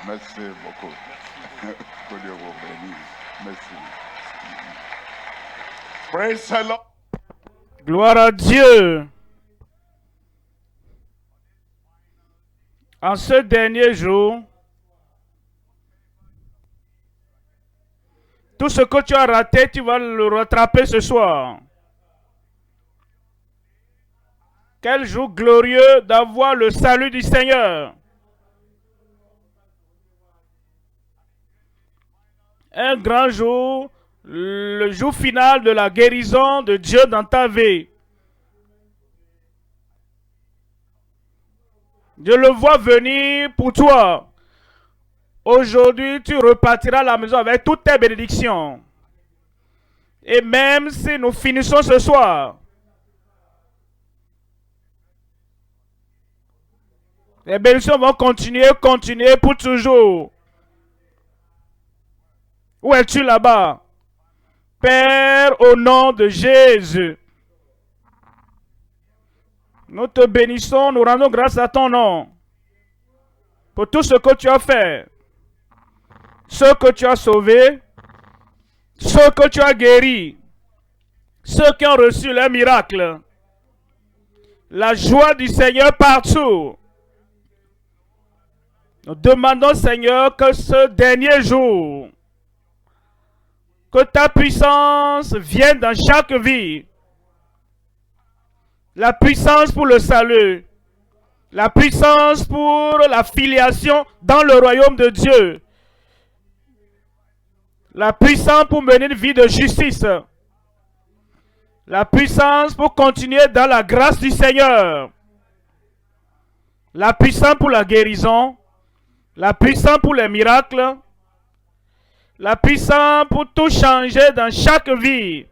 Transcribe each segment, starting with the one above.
Merci beaucoup. Que Dieu vous bénisse. Merci. Praise the Lord. Gloire à Dieu. En ce dernier jour, tout ce que tu as raté, tu vas le rattraper ce soir. Quel jour glorieux d'avoir le salut du Seigneur. Un grand jour, le jour final de la guérison de Dieu dans ta vie. Je le vois venir pour toi. Aujourd'hui, tu repartiras à la maison avec toutes tes bénédictions. Et même si nous finissons ce soir, les bénédictions vont continuer pour toujours. Où es-tu là-bas? Père, au nom de Jésus, nous te bénissons, nous rendons grâce à ton nom pour tout ce que tu as fait, ceux que tu as sauvés, ceux que tu as guéris, ceux qui ont reçu les miracles, la joie du Seigneur partout. Nous demandons, Seigneur, que ce dernier jour, que ta puissance vienne dans chaque vie. La puissance pour le salut. La puissance pour la filiation dans le royaume de Dieu. La puissance pour mener une vie de justice. La puissance pour continuer dans la grâce du Seigneur. La puissance pour la guérison. La puissance pour les miracles. La puissance pour tout changer dans chaque vie.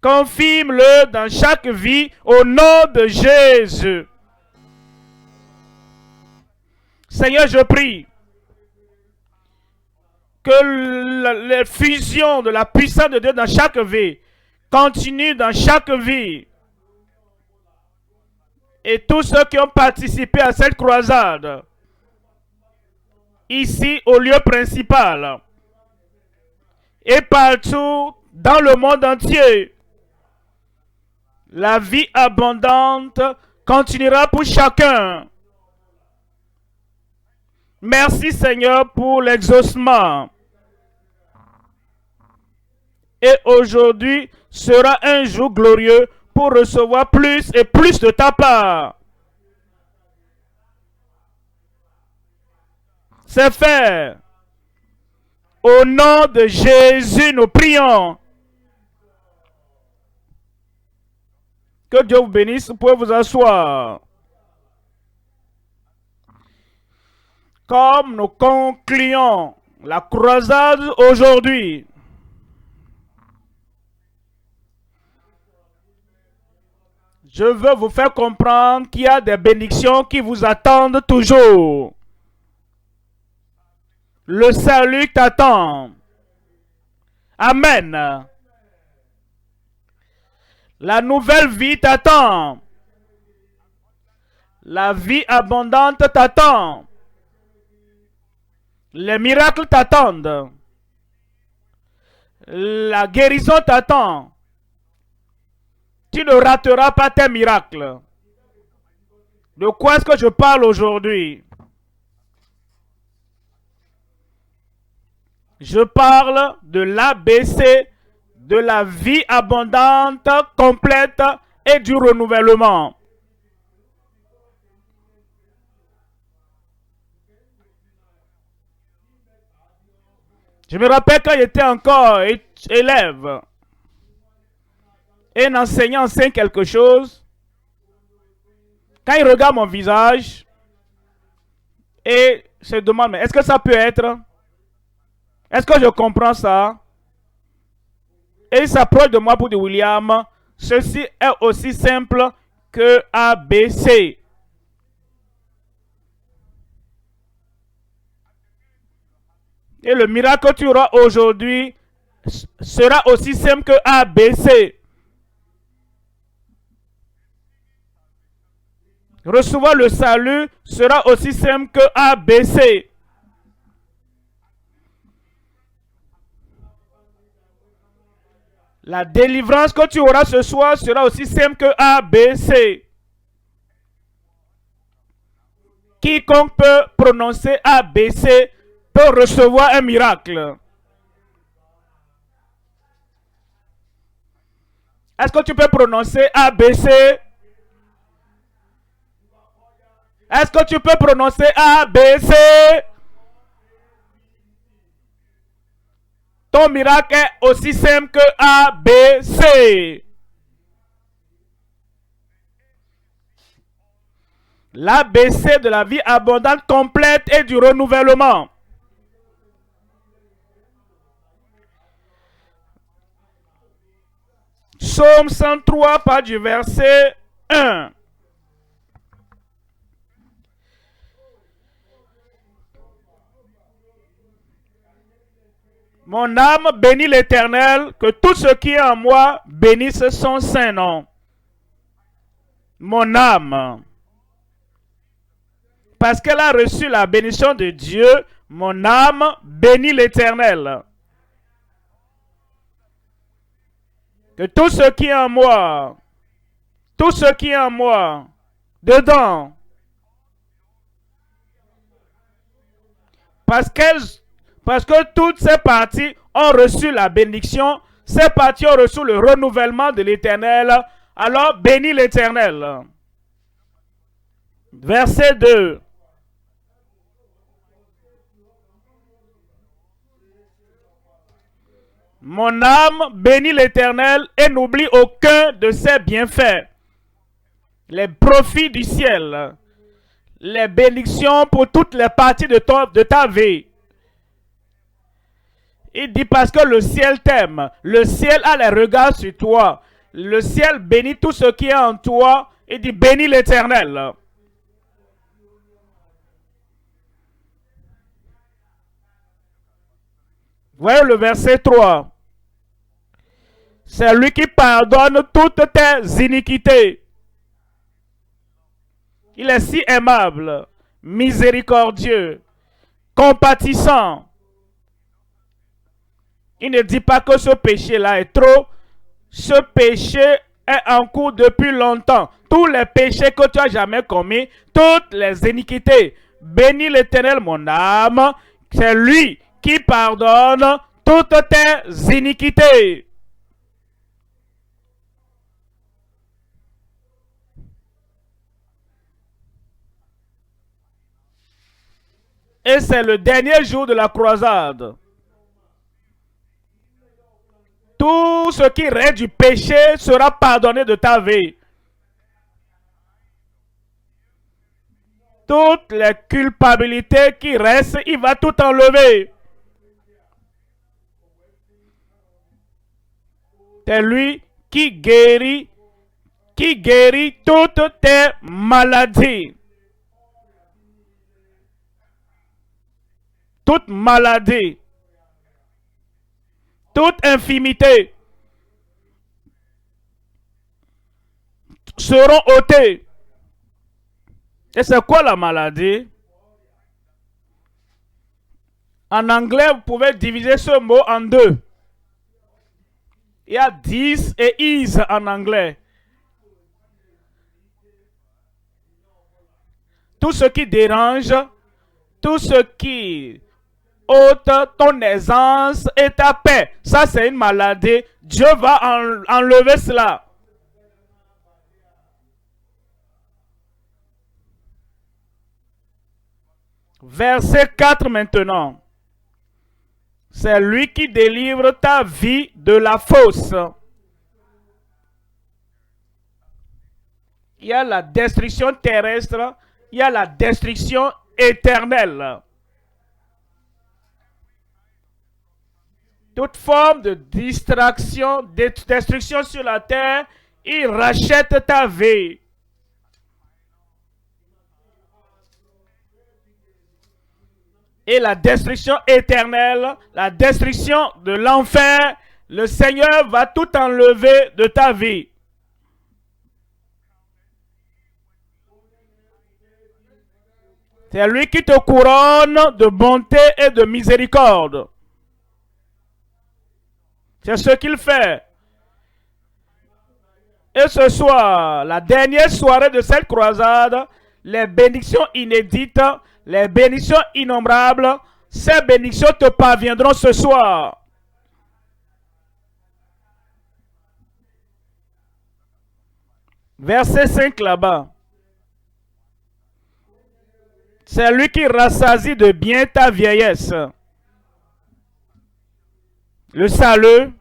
Confirme-le dans chaque vie au nom de Jésus. Seigneur, je prie que la fusion de la puissance de Dieu dans chaque vie continue dans chaque vie. Et tous ceux qui ont participé à cette croisade, ici au lieu principal, et partout dans le monde entier, la vie abondante continuera pour chacun. Merci Seigneur pour l'exaucement. Et aujourd'hui sera un jour glorieux pour recevoir plus et plus de ta part. C'est fait. Au nom de Jésus, nous prions. Que Dieu vous bénisse. Vous pouvez vous asseoir. Comme nous concluons la croisade aujourd'hui, je veux vous faire comprendre qu'il y a des bénédictions qui vous attendent toujours. Le salut t'attend. Amen. La nouvelle vie t'attend. La vie abondante t'attend. Les miracles t'attendent. La guérison t'attend. Tu ne rateras pas tes miracles. De quoi est-ce que je parle aujourd'hui? Je parle de l'ABC, de la vie abondante, complète et du renouvellement. Je me rappelle quand j'étais encore élève, et un enseignant enseigne quelque chose, quand il regarde mon visage et se demande, mais est-ce que ça peut être? Est-ce que je comprends ça? Et il s'approche de moi pour dire, William, ceci est aussi simple que ABC. Et le miracle que tu auras aujourd'hui sera aussi simple que ABC. Recevoir le salut sera aussi simple que ABC. La délivrance que tu auras ce soir sera aussi simple que ABC. Quiconque peut prononcer ABC peut recevoir un miracle. Est-ce que tu peux prononcer ABC? Est-ce que tu peux prononcer ABC? Ton miracle est aussi simple que ABC. L'ABC de la vie abondante, complète et du renouvellement. Psaume 103, pas du verset 1. Mon âme bénit l'Éternel, que tout ce qui est en moi bénisse son saint nom. Mon âme, parce qu'elle a reçu la bénédiction de Dieu, mon âme bénit l'Éternel. Que tout ce qui est en moi, tout ce qui est en moi, dedans, parce que toutes ces parties ont reçu la bénédiction, ces parties ont reçu le renouvellement de l'Éternel, alors bénis l'Éternel. Verset 2. Mon âme bénit l'Éternel et n'oublie aucun de ses bienfaits. Les profits du ciel, les bénédictions pour toutes les parties de ta vie. Il dit parce que le ciel t'aime, le ciel a les regards sur toi, le ciel bénit tout ce qui est en toi. Il dit bénis l'Éternel. Voyez le verset 3. C'est lui qui pardonne toutes tes iniquités. Il est si aimable, miséricordieux, compatissant. Il ne dit pas que ce péché-là est trop. Ce péché est en cours depuis longtemps. Tous les péchés que tu as jamais commis, toutes les iniquités. Bénis l'Éternel, mon âme. C'est lui qui pardonne toutes tes iniquités. Et c'est le dernier jour de la croisade. Tout ce qui reste du péché sera pardonné de ta vie. Toutes les culpabilités qui restent, il va tout enlever. C'est lui qui guérit toutes tes maladies. Toute maladie, toute infimité seront ôtées. Et c'est quoi la maladie? En anglais, vous pouvez diviser ce mot en deux. Il y a this et is en anglais. Tout ce qui dérange, tout ce qui ôte ton aisance et ta paix. Ça, c'est une maladie. Dieu va enlever cela. Verset 4 maintenant. C'est lui qui délivre ta vie de la fosse. Il y a la destruction terrestre, il y a la destruction éternelle. Toute forme de distraction, de destruction sur la terre, il rachète ta vie. Et la destruction éternelle, la destruction de l'enfer, le Seigneur va tout enlever de ta vie. C'est lui qui te couronne de bonté et de miséricorde. C'est ce qu'il fait. Et ce soir, la dernière soirée de cette croisade, les bénédictions inédites, les bénédictions innombrables, ces bénédictions te parviendront ce soir. Verset 5 là-bas. C'est lui qui rassasie de bien ta vieillesse. Le salut,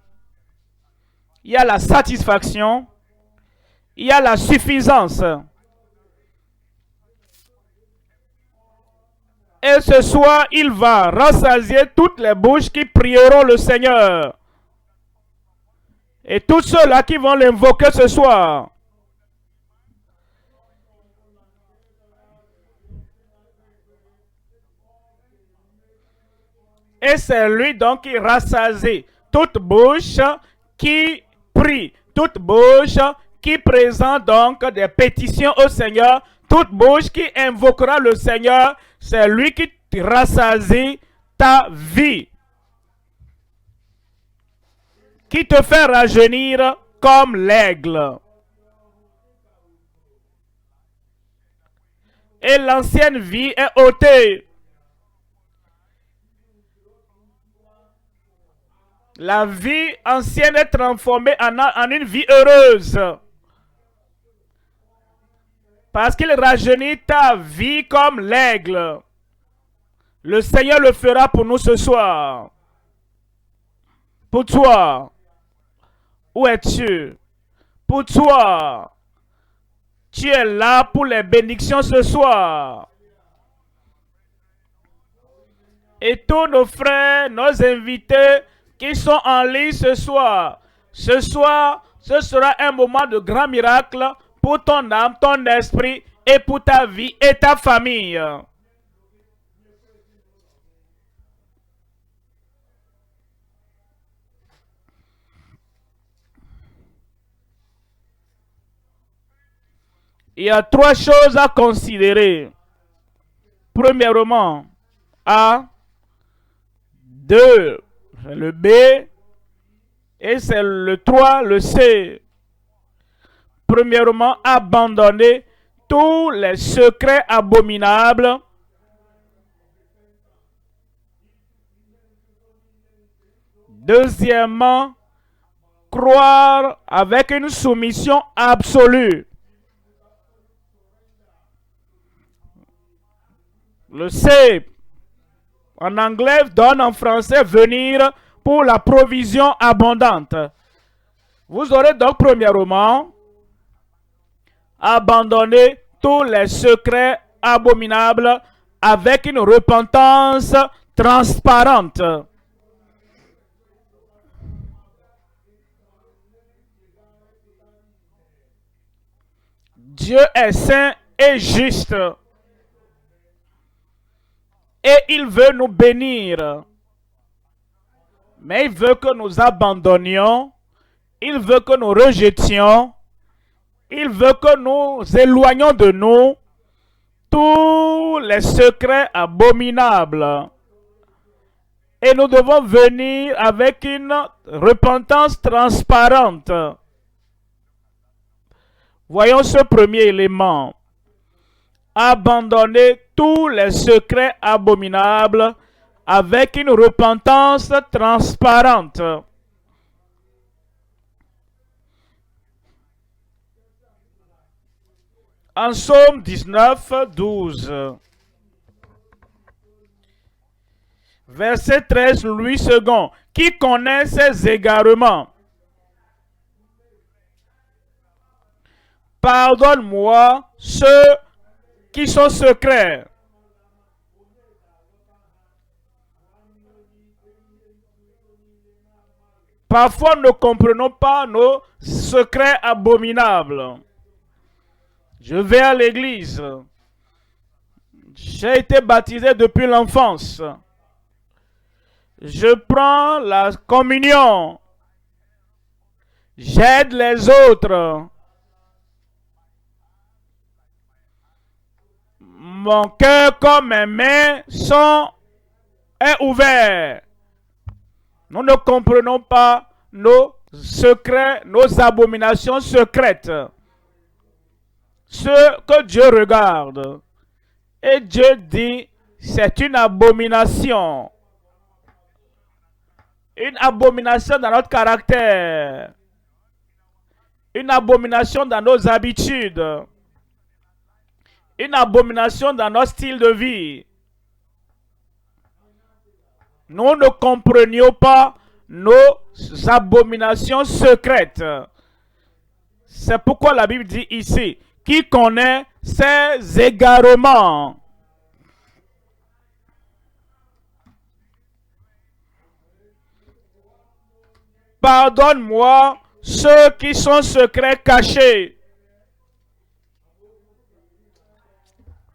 il y a la satisfaction, il y a la suffisance. Et ce soir, il va rassasier toutes les bouches qui prieront le Seigneur. Et tous ceux-là qui vont l'invoquer ce soir. Et c'est lui donc qui rassasie toute bouche qui prie, toute bouche qui présente donc des pétitions au Seigneur, toute bouche qui invoquera le Seigneur, c'est lui qui rassasie ta vie, qui te fait rajeunir comme l'aigle. Et l'ancienne vie est ôtée. La vie ancienne est transformée en une vie heureuse. Parce qu'il rajeunit ta vie comme l'aigle. Le Seigneur le fera pour nous ce soir. Pour toi, où es-tu? Pour toi, tu es là pour les bénédictions ce soir. Et tous nos frères, nos invités qui sont en ligne ce soir, ce sera un moment de grand miracle pour ton âme, ton esprit et pour ta vie et ta famille. Il y a trois choses à considérer. Premièrement, A, 2, le B, et c'est le 3, le C. Premièrement, abandonner tous les secrets abominables. Deuxièmement, croire avec une soumission absolue. Le C, en anglais, donne en français venir pour la provision abondante. Vous aurez donc premièrement abandonné tous les secrets abominables avec une repentance transparente. Dieu est saint et juste. Et il veut nous bénir. Mais il veut que nous abandonnions. Il veut que nous rejetions. Il veut que nous éloignions de nous tous les secrets abominables. Et nous devons venir avec une repentance transparente. Voyons ce premier élément. Abandonner tous les secrets abominables avec une repentance transparente. En Psaume 19, 12. Verset 13, Louis II. Qui connaît ses égarements? Pardonne-moi ceux qui sont secrets. Parfois, nous ne comprenons pas nos secrets abominables. Je vais à l'église. J'ai été baptisé depuis l'enfance. Je prends la communion. J'aide les autres. Mon cœur comme mes mains est ouvert. Nous ne comprenons pas nos secrets, nos abominations secrètes. Ce que Dieu regarde. Et Dieu dit, c'est une abomination. Une abomination dans notre caractère. Une abomination dans nos habitudes. Une abomination dans notre style de vie. Nous ne comprenions pas nos abominations secrètes. C'est pourquoi la Bible dit ici, qui connaît ses égarements. Pardonne-moi ceux qui sont secrets cachés.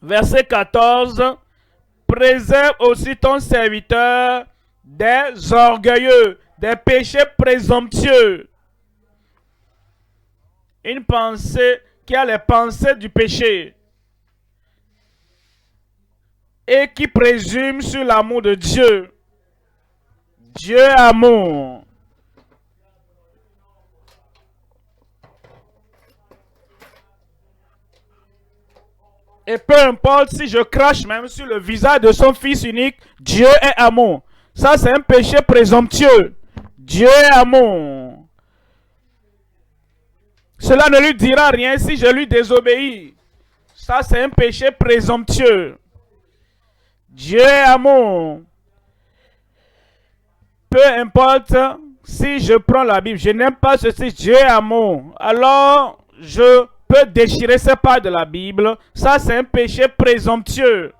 Verset 14. Préserve aussi ton serviteur des orgueilleux, des péchés présomptueux. Une pensée qui a les pensées du péché et qui présume sur l'amour de Dieu. Dieu est amour. Et peu importe si je crache même sur le visage de son fils unique, Dieu est amour. Ça, c'est un péché présomptueux. Dieu est amour. Cela ne lui dira rien si je lui désobéis. Ça, c'est un péché présomptueux. Dieu est amour. Peu importe si je prends la Bible, je n'aime pas ceci, Dieu est amour. Alors, je peux déchirer ces pages de la Bible. Ça, c'est un péché présomptueux.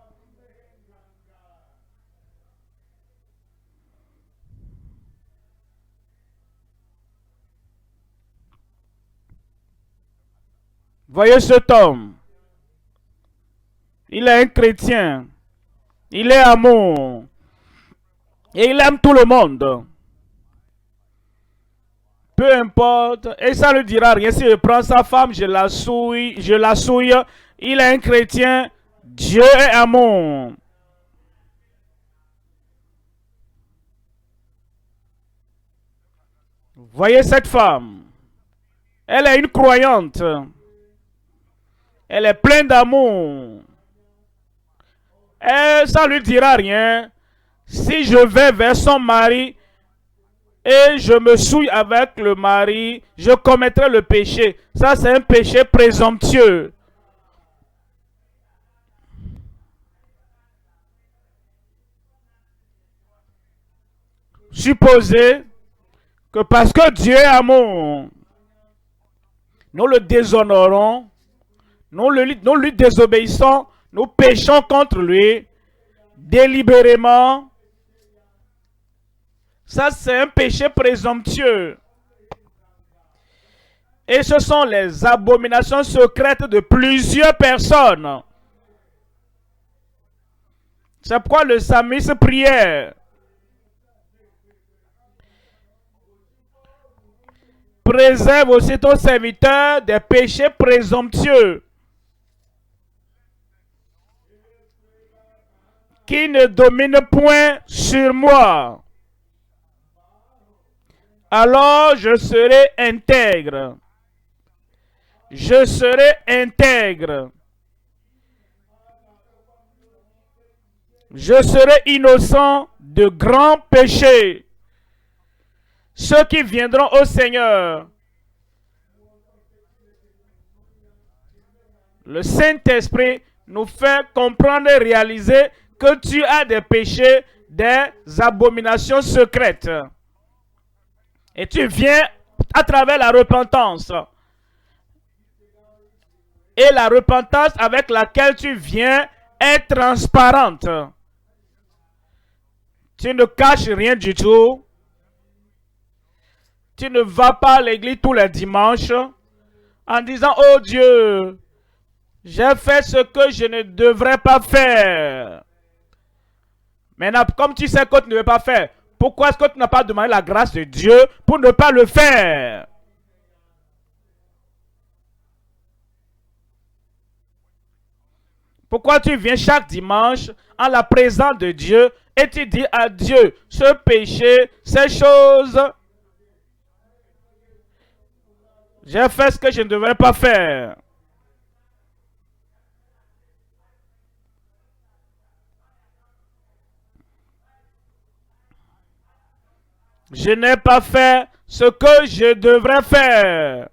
Voyez cet homme. Il est un chrétien. Il est amour. Et il aime tout le monde. Peu importe. Et ça ne lui dira rien. Si je prends sa femme, je la souille. Il est un chrétien. Dieu est amour. Voyez cette femme. Elle est une croyante. Elle est pleine d'amour. Et ça ne lui dira rien. Si je vais vers son mari et je me souille avec le mari, je commettrai le péché. Ça, c'est un péché présomptueux. Supposez que parce que Dieu est amour, nous le déshonorons, nous lui désobéissons, nous péchons contre lui délibérément. Ça, c'est un péché présomptueux. Et ce sont les abominations secrètes de plusieurs personnes. C'est pourquoi le psalmiste priait. Préserve aussi ton serviteur des péchés présomptueux, qui ne domine point sur moi. Alors je serai intègre. Je serai intègre. Je serai innocent de grands péchés. Ceux qui viendront au Seigneur, le Saint-Esprit nous fait comprendre et réaliser que tu as des péchés, des abominations secrètes. Et tu viens à travers la repentance. Et la repentance avec laquelle tu viens est transparente. Tu ne caches rien du tout. Tu ne vas pas à l'église tous les dimanches en disant « Oh Dieu, j'ai fait ce que je ne devrais pas faire. » Maintenant, comme tu sais que tu ne veux pas faire, pourquoi est-ce que tu n'as pas demandé la grâce de Dieu pour ne pas le faire? Pourquoi tu viens chaque dimanche en la présence de Dieu et tu dis à Dieu, ce péché, ces choses, j'ai fait ce que je ne devrais pas faire. Je n'ai pas fait ce que je devrais faire.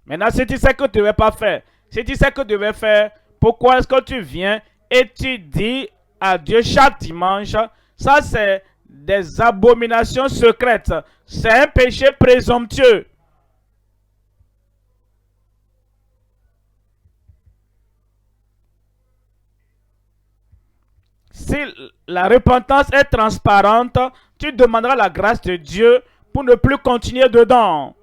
Maintenant, si tu sais que tu ne devais pas faire, si tu sais que tu devais faire, pourquoi est-ce que tu viens et tu dis à Dieu chaque dimanche, ça c'est des abominations secrètes. C'est un péché présomptueux. Si la repentance est transparente, tu demanderas la grâce de Dieu pour ne plus continuer dedans.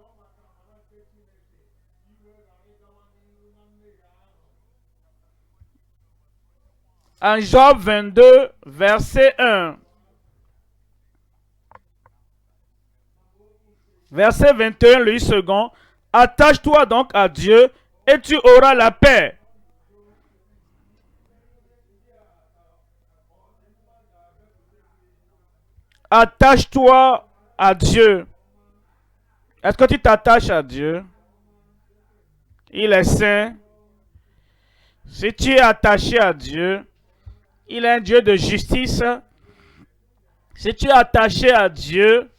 En Job 22, verset 1. Verset 21, le second. Attache-toi donc à Dieu et tu auras la paix. Attache-toi à Dieu. Est-ce que tu t'attaches à Dieu? Il est saint. Si tu es attaché à Dieu, il est un Dieu de justice. Si tu es attaché à Dieu,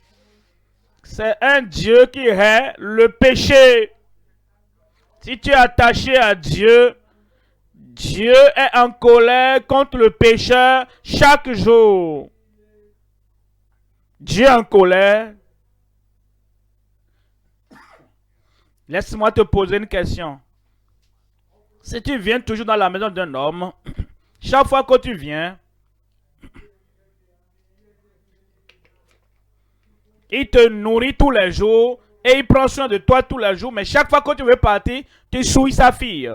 c'est un Dieu qui hait le péché. Si tu es attaché à Dieu, Dieu est en colère contre le pécheur chaque jour. Dieu est en colère. Laisse-moi te poser une question. Si tu viens toujours dans la maison d'un homme, chaque fois que tu viens, il te nourrit tous les jours et il prend soin de toi tous les jours, mais chaque fois que tu veux partir, tu souilles sa fille.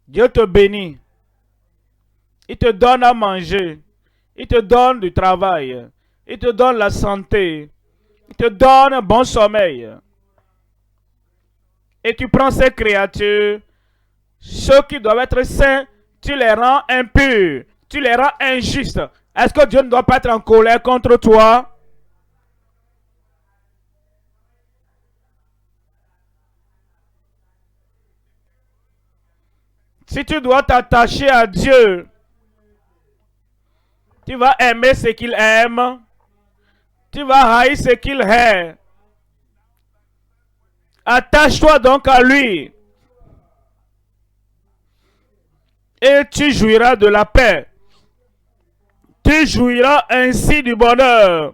Dieu te bénit. Il te donne à manger. Il te donne du travail. Il te donne la santé. Il te donne un bon sommeil. Et tu prends ces créatures, ceux qui doivent être saints, tu les rends impurs. Tu les rends injustes. Est-ce que Dieu ne doit pas être en colère contre toi? Si tu dois t'attacher à Dieu, tu vas aimer ce qu'il aime. Tu vas haïr ce qu'il hait. Attache-toi donc à lui. Et tu jouiras de la paix. Tu jouiras ainsi du bonheur.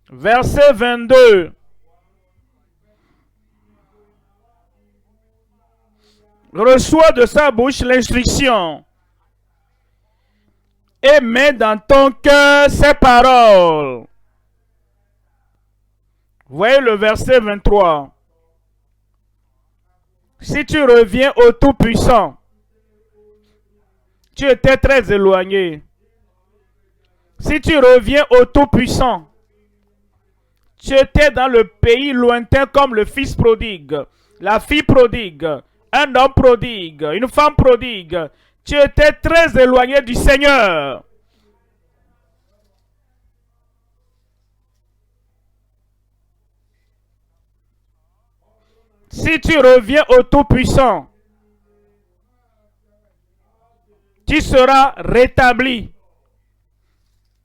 Verset 22. Reçois de sa bouche l'instruction et mets dans ton cœur ses paroles. Voyez le verset 23. Si tu reviens au Tout-Puissant, tu étais très éloigné. Si tu reviens au Tout-Puissant, tu étais dans le pays lointain comme le fils prodigue, la fille prodigue, un homme prodigue, une femme prodigue. Tu étais très éloigné du Seigneur. Si tu reviens au Tout-Puissant, tu seras rétabli.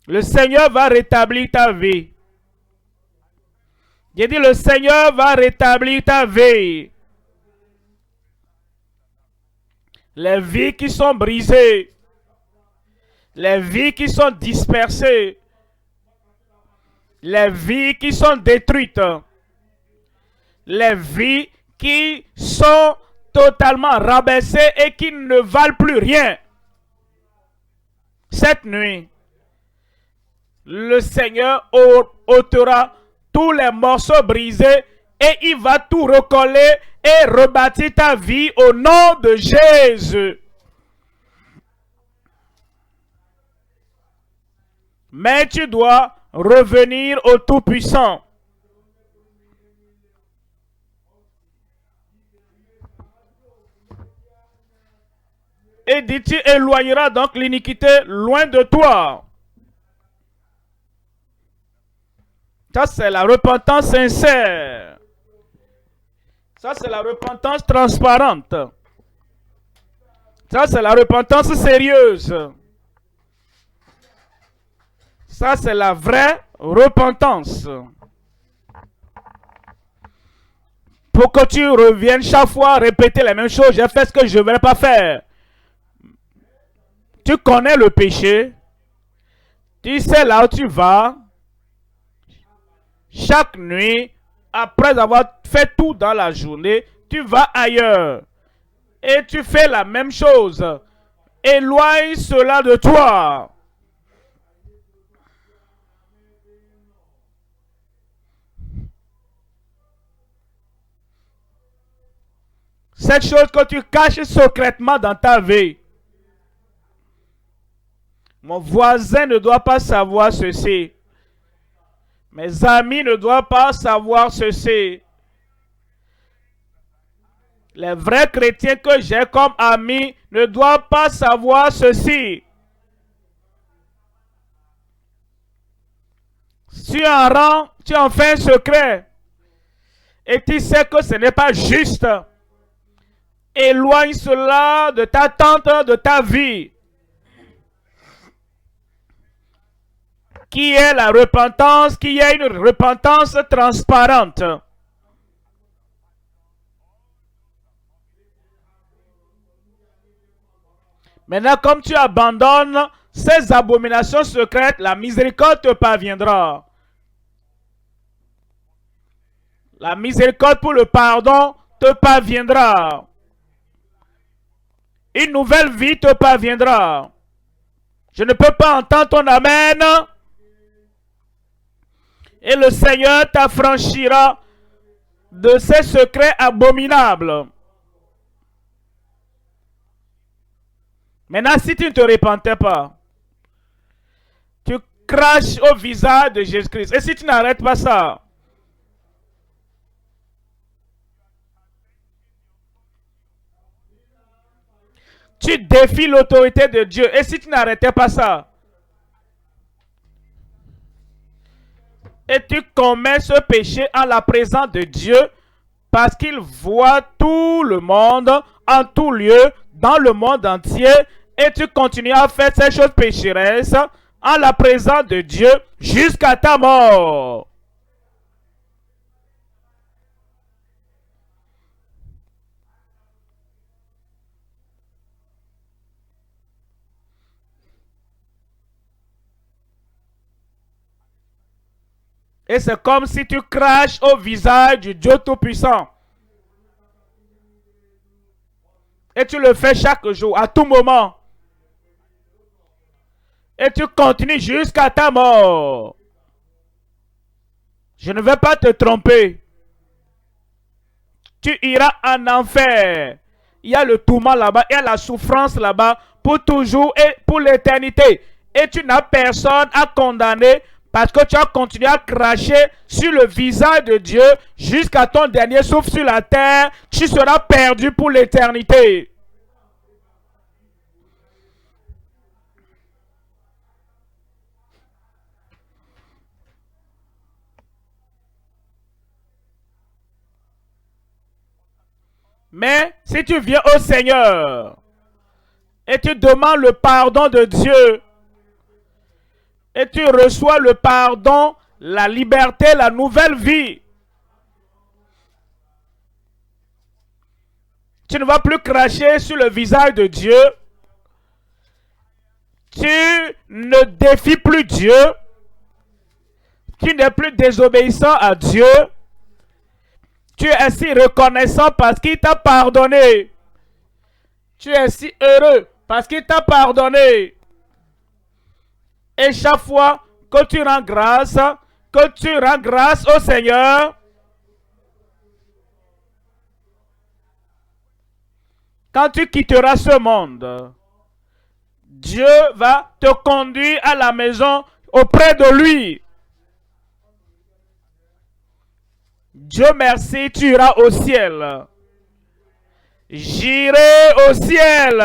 Le Seigneur va rétablir ta vie. J'ai dit, le Seigneur va rétablir ta vie. Les vies qui sont brisées, les vies qui sont dispersées, les vies qui sont détruites, les vies qui sont totalement rabaissées et qui ne valent plus rien. Cette nuit, le Seigneur ôtera tous les morceaux brisés et il va tout recoller et rebâtir ta vie au nom de Jésus. Mais tu dois revenir au Tout-Puissant. Et dit, tu éloigneras donc l'iniquité loin de toi. Ça, c'est la repentance sincère. Ça, c'est la repentance transparente. Ça, c'est la repentance sérieuse. Ça, c'est la vraie repentance. Pour que tu reviennes chaque fois répéter les mêmes choses, j'ai fait ce que je ne devrais pas faire. Tu connais le péché. Tu sais là où tu vas. Chaque nuit, après avoir fait tout dans la journée, tu vas ailleurs. Et tu fais la même chose. Éloigne cela de toi. Cette chose que tu caches secrètement dans ta vie. Mon voisin ne doit pas savoir ceci. Mes amis ne doivent pas savoir ceci. Les vrais chrétiens que j'ai comme amis ne doivent pas savoir ceci. Tu en fais un secret. Et tu sais que ce n'est pas juste. Éloigne cela de ta tente, de ta vie. Qui est la repentance, qui est une repentance transparente. Maintenant, comme tu abandonnes ces abominations secrètes, la miséricorde te parviendra. La miséricorde pour le pardon te parviendra. Une nouvelle vie te parviendra. Je ne peux pas entendre ton amen. Et le Seigneur t'affranchira de ces secrets abominables. Maintenant, si tu ne te repentais pas, tu craches au visage de Jésus-Christ. Et si tu n'arrêtes pas ça, tu défies l'autorité de Dieu. Et si tu n'arrêtais pas ça, et tu commets ce péché en la présence de Dieu, parce qu'il voit tout le monde, en tout lieu, dans le monde entier, et tu continues à faire ces choses pécheresses en la présence de Dieu jusqu'à ta mort. Et c'est comme si tu craches au visage du Dieu Tout-Puissant. Et tu le fais chaque jour, à tout moment. Et tu continues jusqu'à ta mort. Je ne vais pas te tromper. Tu iras en enfer. Il y a le tourment là-bas, il y a la souffrance là-bas pour toujours et pour l'éternité. Et tu n'as personne à condamner parce que tu as continué à cracher sur le visage de Dieu jusqu'à ton dernier souffle sur la terre. Tu seras perdu pour l'éternité. Mais si tu viens au Seigneur et tu demandes le pardon de Dieu et tu reçois le pardon, la liberté, la nouvelle vie, tu ne vas plus cracher sur le visage de Dieu. Tu ne défies plus Dieu. Tu n'es plus désobéissant à Dieu. Tu es ainsi reconnaissant parce qu'il t'a pardonné. Tu es si heureux parce qu'il t'a pardonné. Et chaque fois que tu rends grâce au Seigneur, quand tu quitteras ce monde, Dieu va te conduire à la maison auprès de lui. Dieu merci, tu iras au ciel. J'irai au ciel.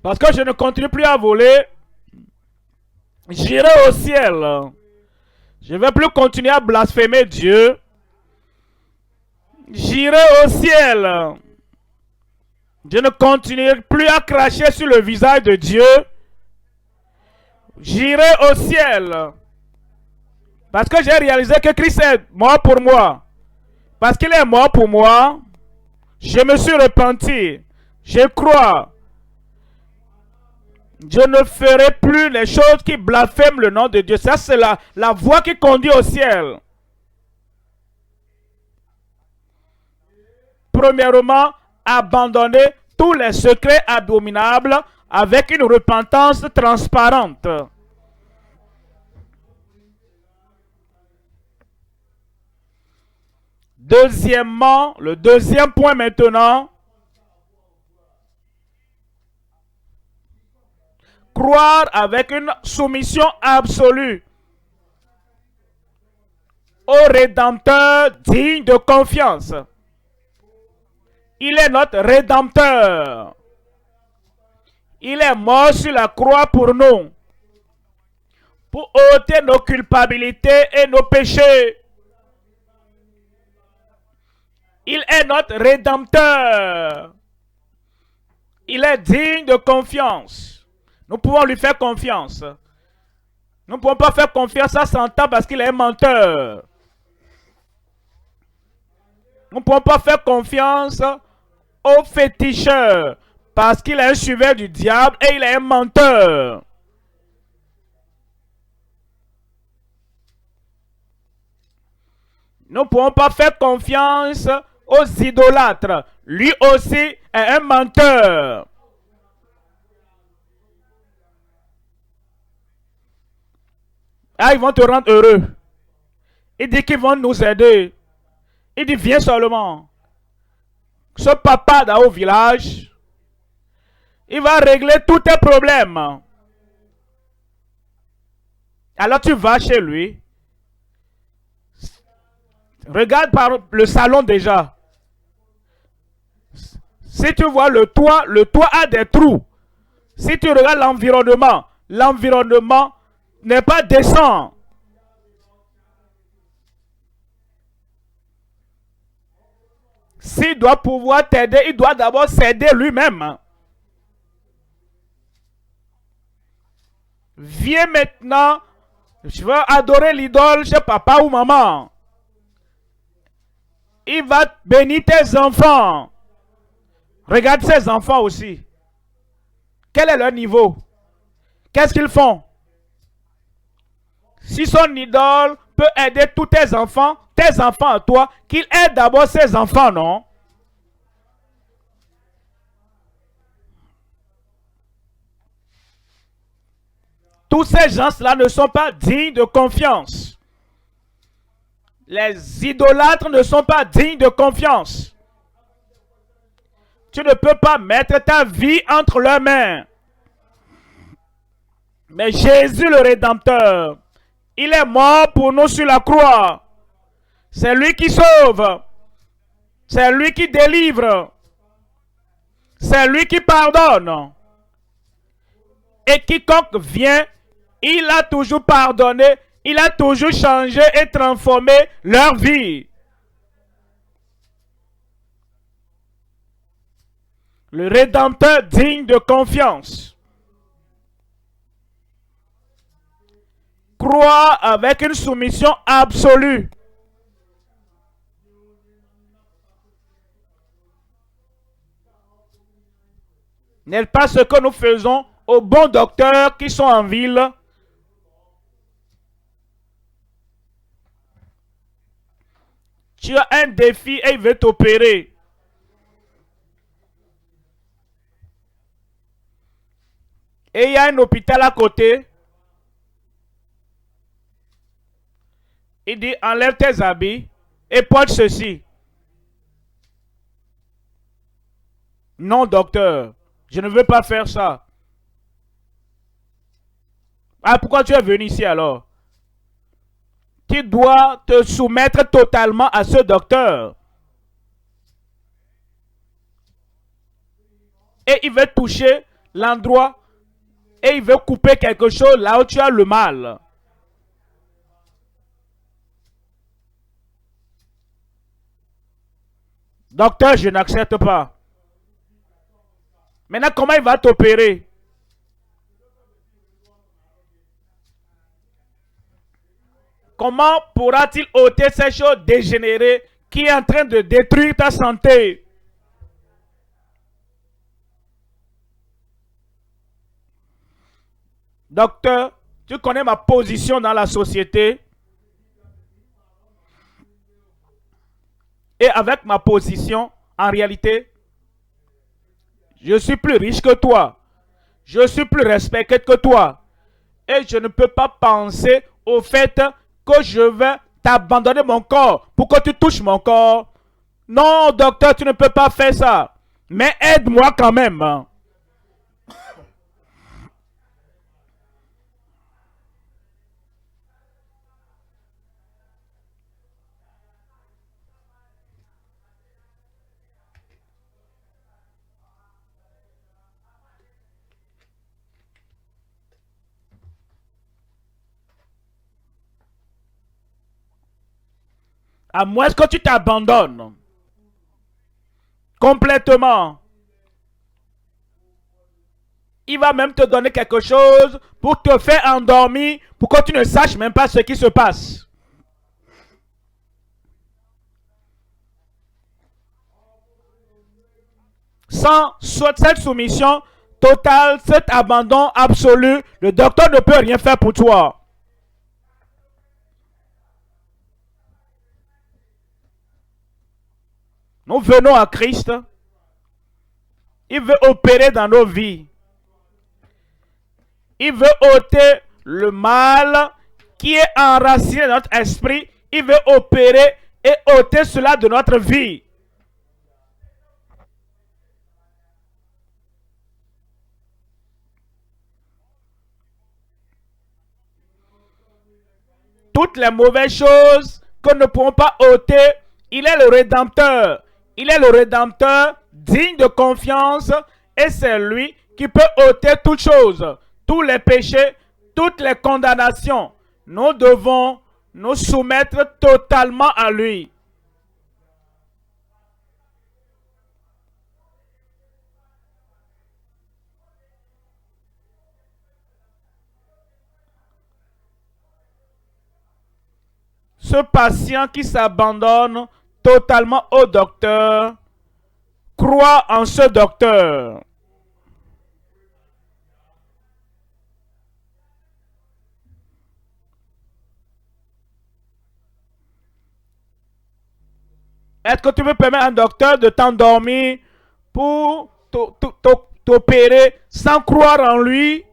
Parce que je ne continue plus à voler. J'irai au ciel. Je ne vais plus continuer à blasphémer Dieu. J'irai au ciel. Je ne continuerai plus à cracher sur le visage de Dieu. J'irai au ciel. Parce que j'ai réalisé que Christ est mort pour moi. Parce qu'il est mort pour moi, je me suis repenti. Je crois. Je ne ferai plus les choses qui blasphèment le nom de Dieu. Ça, c'est la voie qui conduit au ciel. Premièrement, abandonner tous les secrets abominables avec une repentance transparente. Deuxièmement, le deuxième point maintenant, croire avec une soumission absolue au Rédempteur digne de confiance. Il est notre Rédempteur. Il est mort sur la croix pour nous, pour ôter nos culpabilités et nos péchés. Il est notre Rédempteur. Il est digne de confiance. Nous pouvons lui faire confiance. Nous ne pouvons pas faire confiance à Satan parce qu'il est un menteur. Nous ne pouvons pas faire confiance au féticheur parce qu'il est un suiveur du diable et il est un menteur. Nous ne pouvons pas faire confiance aux idolâtres. Lui aussi est un menteur. Ah, ils vont te rendre heureux. Il dit qu'ils vont nous aider. Il dit, viens seulement. Ce papa dans au village, il va régler tous tes problèmes. Alors tu vas chez lui. Regarde par le salon déjà. Si tu vois le toit a des trous. Si tu regardes l'environnement n'est pas décent. S'il doit pouvoir t'aider, il doit d'abord s'aider lui-même. Viens maintenant, je veux adorer l'idole chez papa ou maman. Il va bénir tes enfants. Regarde ses enfants aussi. Quel est leur niveau? Qu'est-ce qu'ils font? Si son idole peut aider tous tes enfants à toi, qu'il aide d'abord ses enfants, non? Tous ces gens-là ne sont pas dignes de confiance. Les idolâtres ne sont pas dignes de confiance. Tu ne peux pas mettre ta vie entre leurs mains. Mais Jésus le Rédempteur, il est mort pour nous sur la croix. C'est lui qui sauve. C'est lui qui délivre. C'est lui qui pardonne. Et quiconque vient, il a toujours pardonné. Il a toujours changé et transformé leur vie. Le Rédempteur digne de confiance. Croire avec une soumission absolue. N'est-ce pas ce que nous faisons aux bons docteurs qui sont en ville? Tu as un défi et il veut t'opérer. Et il y a un hôpital à côté. Il dit, enlève tes habits et porte ceci. Non, docteur, je ne veux pas faire ça. Ah, pourquoi tu es venu ici alors? Tu dois te soumettre totalement à ce docteur. Et il veut toucher l'endroit et il veut couper quelque chose là où tu as le mal. Docteur, je n'accepte pas. Maintenant, comment il va t'opérer? Comment pourra-t-il ôter ces choses dégénérées qui est en train de détruire ta santé? Docteur, tu connais ma position dans la société. Et avec ma position, en réalité, je suis plus riche que toi. Je suis plus respecté que toi. Et je ne peux pas penser au fait que je vais t'abandonner mon corps pour que tu touches mon corps. Non, docteur, tu ne peux pas faire ça. Mais aide-moi quand même. À moins que tu t'abandonnes complètement. Il va même te donner quelque chose pour te faire endormir, pour que tu ne saches même pas ce qui se passe. Sans cette soumission totale, cet abandon absolu, le docteur ne peut rien faire pour toi. Nous venons à Christ. Il veut opérer dans nos vies. Il veut ôter le mal qui est enraciné dans notre esprit. Il veut opérer et ôter cela de notre vie. Toutes les mauvaises choses que nous ne pouvons pas ôter, il est le Rédempteur. Il est le Rédempteur digne de confiance et c'est lui qui peut ôter toutes choses, tous les péchés, toutes les condamnations. Nous devons nous soumettre totalement à lui. Ce patient qui s'abandonne totalement au docteur croit en ce docteur. Est-ce que tu veux permettre à un docteur de t'endormir pour t'opérer sans croire en lui?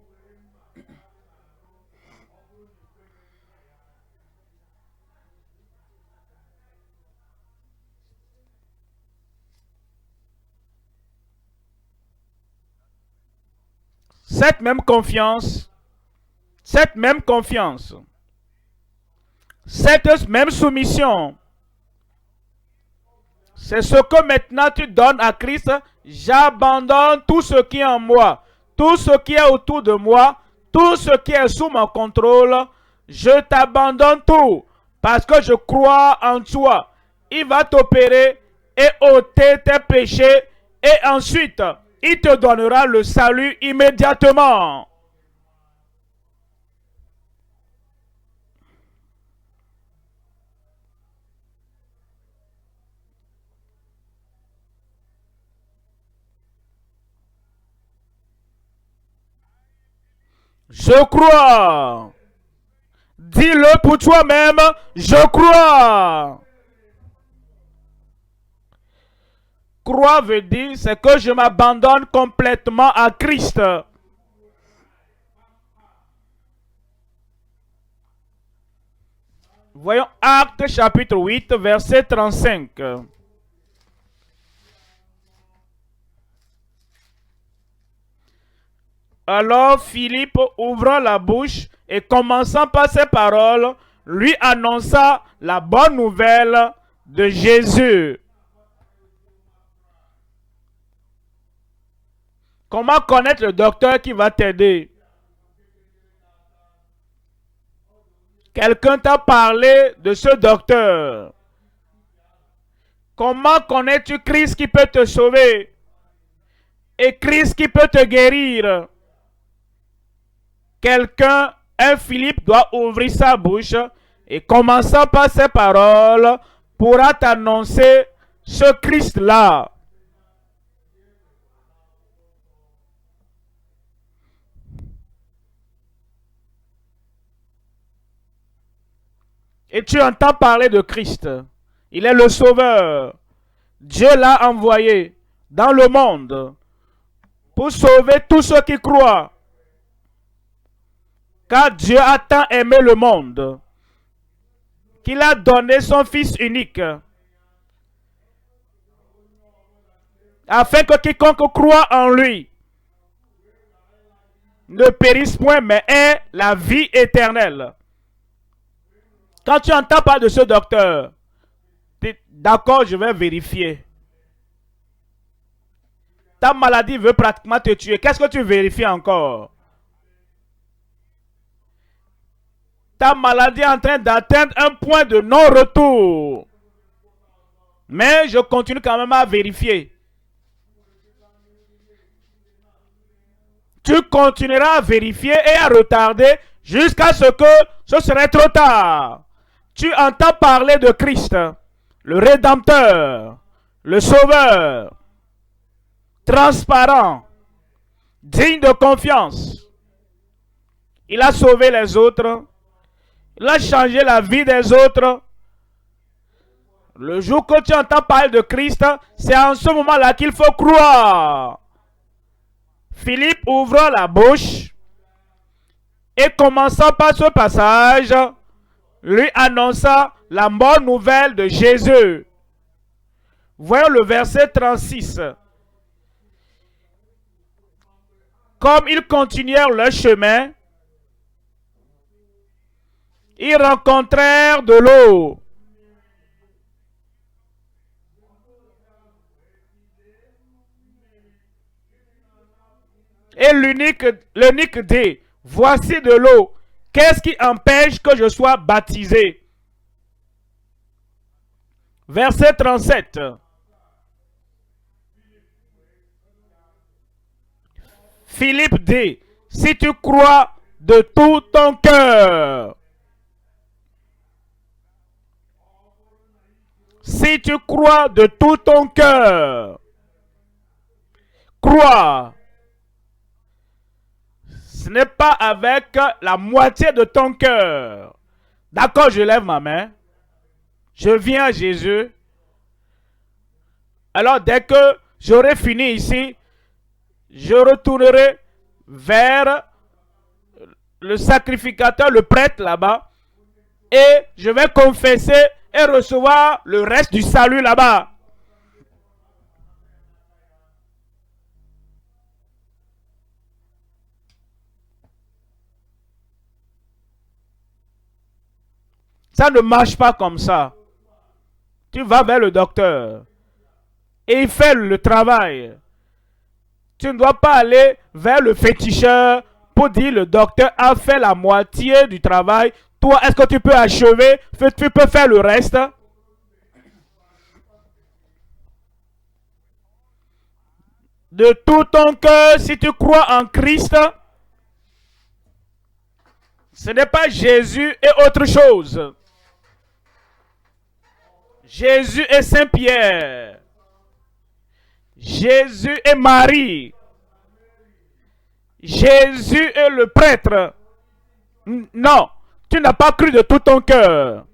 Cette même confiance, cette même confiance, cette même soumission, c'est ce que maintenant tu donnes à Christ. J'abandonne tout ce qui est en moi, tout ce qui est autour de moi, tout ce qui est sous mon contrôle. Je t'abandonne tout parce que je crois en toi. Il va t'opérer et ôter tes péchés et ensuite, il te donnera le salut immédiatement. Je crois. Dis-le pour toi-même, je crois. Croire veut dire, c'est que je m'abandonne complètement à Christ. Voyons Actes chapitre 8, verset 35. Alors Philippe, ouvrant la bouche et commençant par ces paroles, lui annonça la bonne nouvelle de Jésus. Comment connaître le docteur qui va t'aider? Quelqu'un t'a parlé de ce docteur. Comment connais-tu Christ qui peut te sauver? Et Christ qui peut te guérir? Quelqu'un, un Philippe, doit ouvrir sa bouche et commençant par ces paroles, pourra t'annoncer ce Christ-là. Et tu entends parler de Christ. Il est le Sauveur. Dieu l'a envoyé dans le monde pour sauver tous ceux qui croient. Car Dieu a tant aimé le monde qu'il a donné son Fils unique, afin que quiconque croit en lui ne périsse point, mais ait la vie éternelle. Quand tu entends parler de ce docteur, d'accord, je vais vérifier. Ta maladie veut pratiquement te tuer. Qu'est-ce que tu vérifies encore? Ta maladie est en train d'atteindre un point de non-retour. Mais je continue quand même à vérifier. Tu continueras à vérifier et à retarder jusqu'à ce que ce serait trop tard. Tu entends parler de Christ, le Rédempteur, le Sauveur, transparent, digne de confiance. Il a sauvé les autres. Il a changé la vie des autres. Le jour que tu entends parler de Christ, c'est en ce moment-là qu'il faut croire. Philippe ouvre la bouche et commençant par ce passage, lui annonça la bonne nouvelle de Jésus. Voyons le verset 36. Comme ils continuèrent leur chemin, ils rencontrèrent de l'eau. Et l'unique dit, voici de l'eau. Qu'est-ce qui empêche que je sois baptisé? Verset 37. Philippe dit, si tu crois de tout ton cœur, si tu crois de tout ton cœur, crois. Ce n'est pas avec la moitié de ton cœur. D'accord, je lève ma main. Je viens à Jésus. Alors, dès que j'aurai fini ici, je retournerai vers le sacrificateur, le prêtre là-bas, et je vais confesser et recevoir le reste du salut là-bas. Ça ne marche pas comme ça. Tu vas vers le docteur et il fait le travail. Tu ne dois pas aller vers le féticheur pour dire le docteur a fait la moitié du travail. Toi, est-ce que tu peux achever? Tu peux faire le reste? De tout ton cœur, si tu crois en Christ, ce n'est pas Jésus et autre chose. Jésus et Saint-Pierre. Jésus et Marie. Jésus et le prêtre. Non, tu n'as pas cru de tout ton cœur.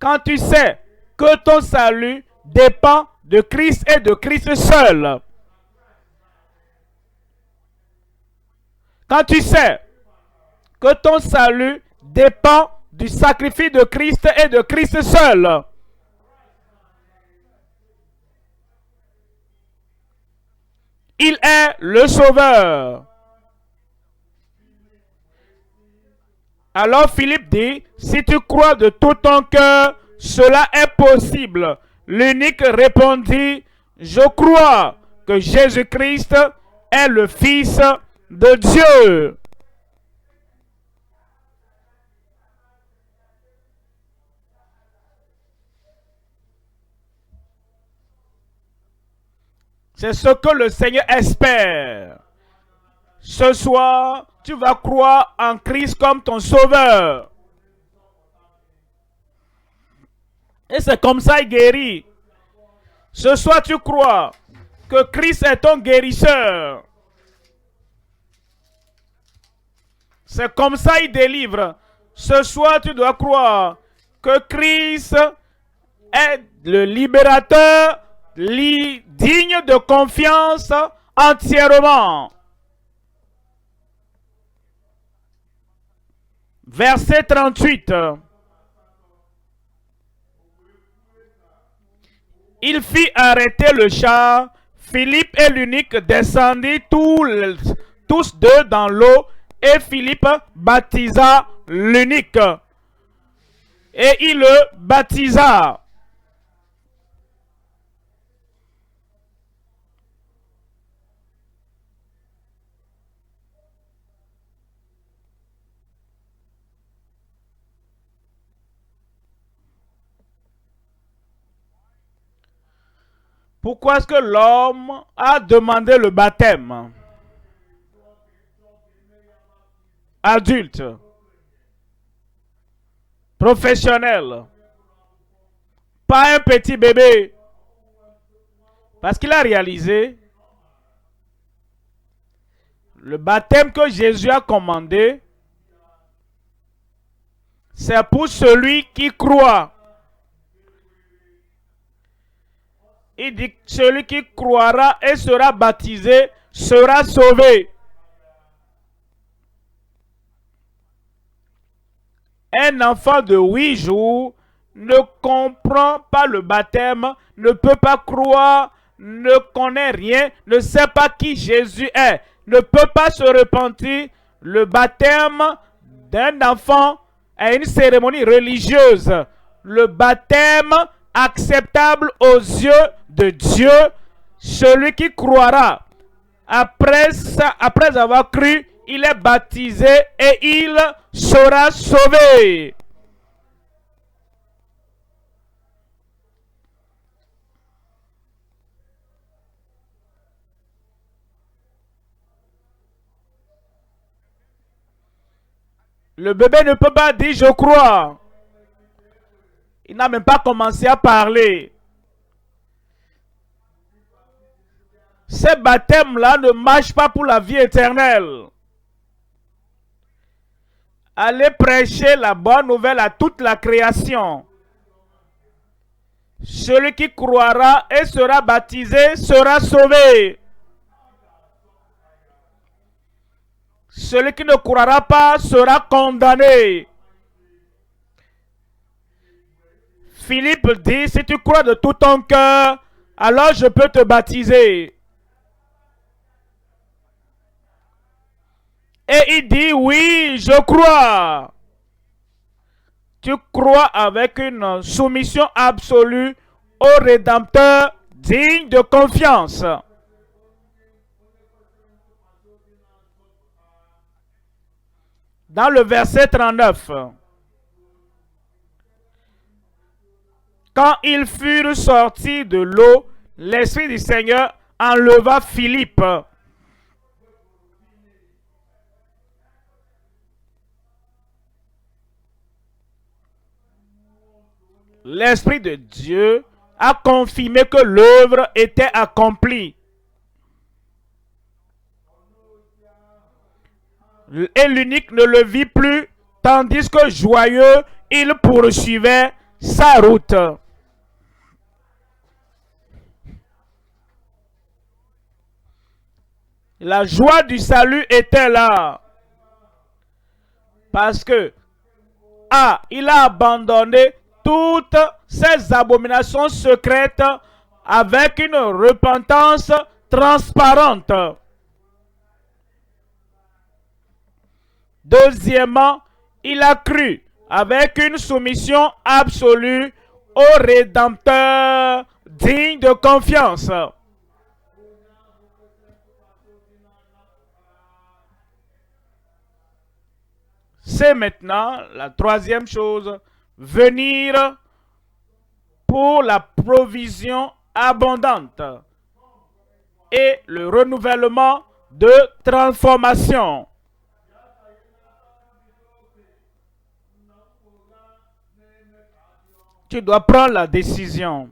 Quand tu sais que ton salut dépend de Christ et de Christ seul. Quand tu sais que ton salut dépend du sacrifice de Christ et de Christ seul. il est le Sauveur. Alors Philippe dit, si tu crois de tout ton cœur, cela est possible. L'eunuque répondit, je crois que Jésus-Christ est le Fils de Dieu. C'est ce que le Seigneur espère. Ce soir, tu vas croire en Christ comme ton sauveur. Et c'est comme ça qu'il guérit. Ce soir, tu crois que Christ est ton guérisseur. C'est comme ça qu'il délivre. Ce soir, tu dois croire que Christ est le libérateur digne de confiance entièrement. Verset 38. Il fit arrêter le char. Philippe et l'eunuque descendirent tous deux dans l'eau et Philippe baptisa l'eunuque. Et il le baptisa. Pourquoi est-ce que l'homme a demandé le baptême? Adulte, professionnel, pas un petit bébé. Parce qu'il a réalisé le baptême que Jésus a commandé, c'est pour celui qui croit. Il dit que celui qui croira et sera baptisé sera sauvé. Un enfant de 8 jours ne comprend pas le baptême, ne peut pas croire, ne connaît rien, ne sait pas qui Jésus est, ne peut pas se repentir. Le baptême d'un enfant est une cérémonie religieuse. Le baptême acceptable aux yeux de Dieu, celui qui croira. Après avoir cru, il est baptisé et il sera sauvé. Le bébé ne peut pas dire je crois. Il n'a même pas commencé à parler. Ces baptêmes-là ne marchent pas pour la vie éternelle. Allez prêcher la bonne nouvelle à toute la création. Celui qui croira et sera baptisé sera sauvé. Celui qui ne croira pas sera condamné. Philippe dit, si tu crois de tout ton cœur, alors je peux te baptiser. Et il dit, oui, je crois. Tu crois avec une soumission absolue au Rédempteur digne de confiance. Dans le verset 39. Quand ils furent sortis de l'eau, l'Esprit du Seigneur enleva Philippe. L'Esprit de Dieu a confirmé que l'œuvre était accomplie. Et l'eunuque ne le vit plus, tandis que joyeux, il poursuivait sa route. La joie du salut était là. Parce que, il a abandonné toutes ces abominations secrètes avec une repentance transparente. Deuxièmement, il a cru avec une soumission absolue au Rédempteur digne de confiance. C'est maintenant la troisième chose, venir pour la provision abondante et le renouvellement de transformation. Tu dois prendre la décision.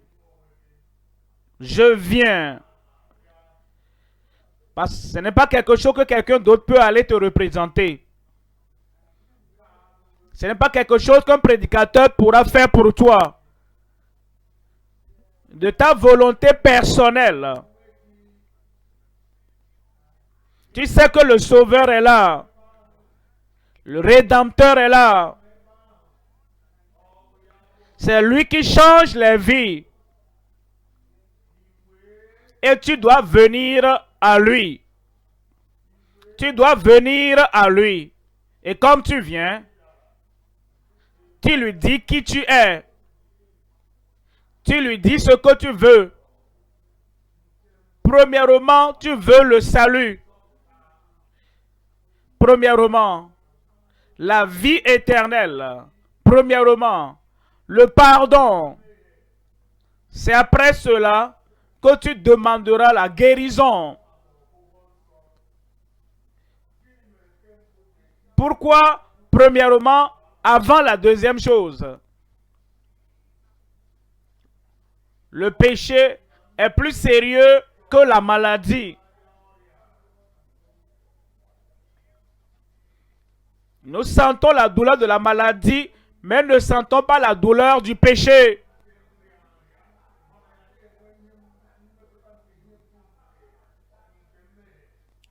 Je viens. Parce que ce n'est pas quelque chose que quelqu'un d'autre peut aller te représenter. Ce n'est pas quelque chose qu'un prédicateur pourra faire pour toi. De ta volonté personnelle. Tu sais que le Sauveur est là. Le Rédempteur est là. C'est lui qui change les vies. Et tu dois venir à lui. Tu dois venir à lui. Et comme tu viens, tu lui dis qui tu es. Tu lui dis ce que tu veux. Premièrement, tu veux le salut. Premièrement, la vie éternelle. Premièrement, le pardon. C'est après cela que tu demanderas la guérison. Pourquoi, premièrement, avant la deuxième chose? Le péché est plus sérieux que la maladie. Nous sentons la douleur de la maladie, mais ne sentons pas la douleur du péché.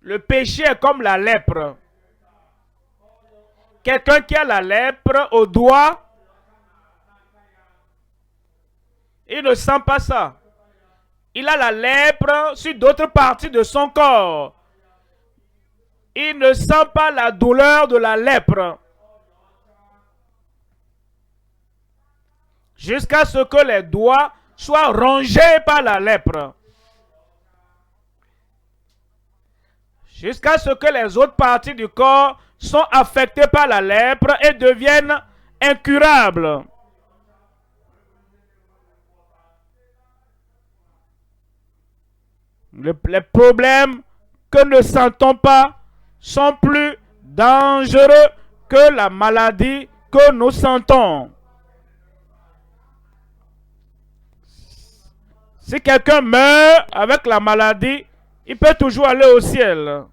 Le péché est comme la lèpre. Quelqu'un qui a la lèpre au doigt, il ne sent pas ça. Il a la lèpre sur d'autres parties de son corps. Il ne sent pas la douleur de la lèpre. Jusqu'à ce que les doigts soient rongés par la lèpre. Jusqu'à ce que les autres parties du corps sont affectées par la lèpre et deviennent incurables. Les problèmes que nous ne sentons pas sont plus dangereux que la maladie que nous sentons. Si quelqu'un meurt avec la maladie, il peut toujours aller au ciel.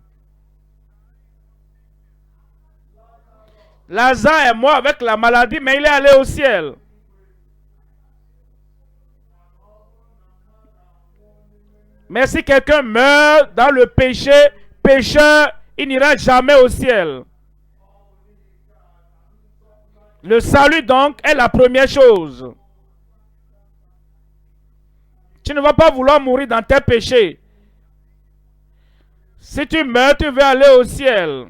Lazare est mort avec la maladie, mais il est allé au ciel. Mais si quelqu'un meurt dans le péché, pécheur, il n'ira jamais au ciel. Le salut donc est la première chose. Tu ne vas pas vouloir mourir dans tes péchés. Si tu meurs, tu veux aller au ciel.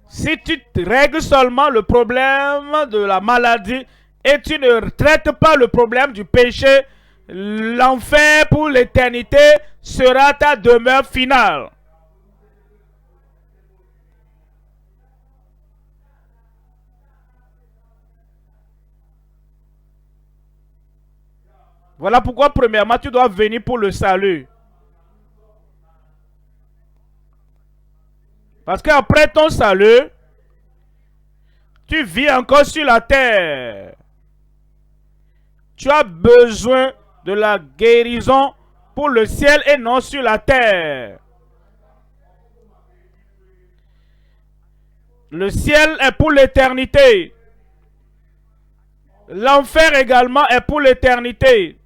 Si tu règles seulement le problème de la maladie et tu ne traites pas le problème du péché, l'enfer pour l'éternité sera ta demeure finale. Voilà pourquoi, premièrement, tu dois venir pour le salut. Parce qu'après ton salut, tu vis encore sur la terre. Tu as besoin de la guérison pour le ciel et non sur la terre. Le ciel est pour l'éternité. L'enfer également est pour l'éternité.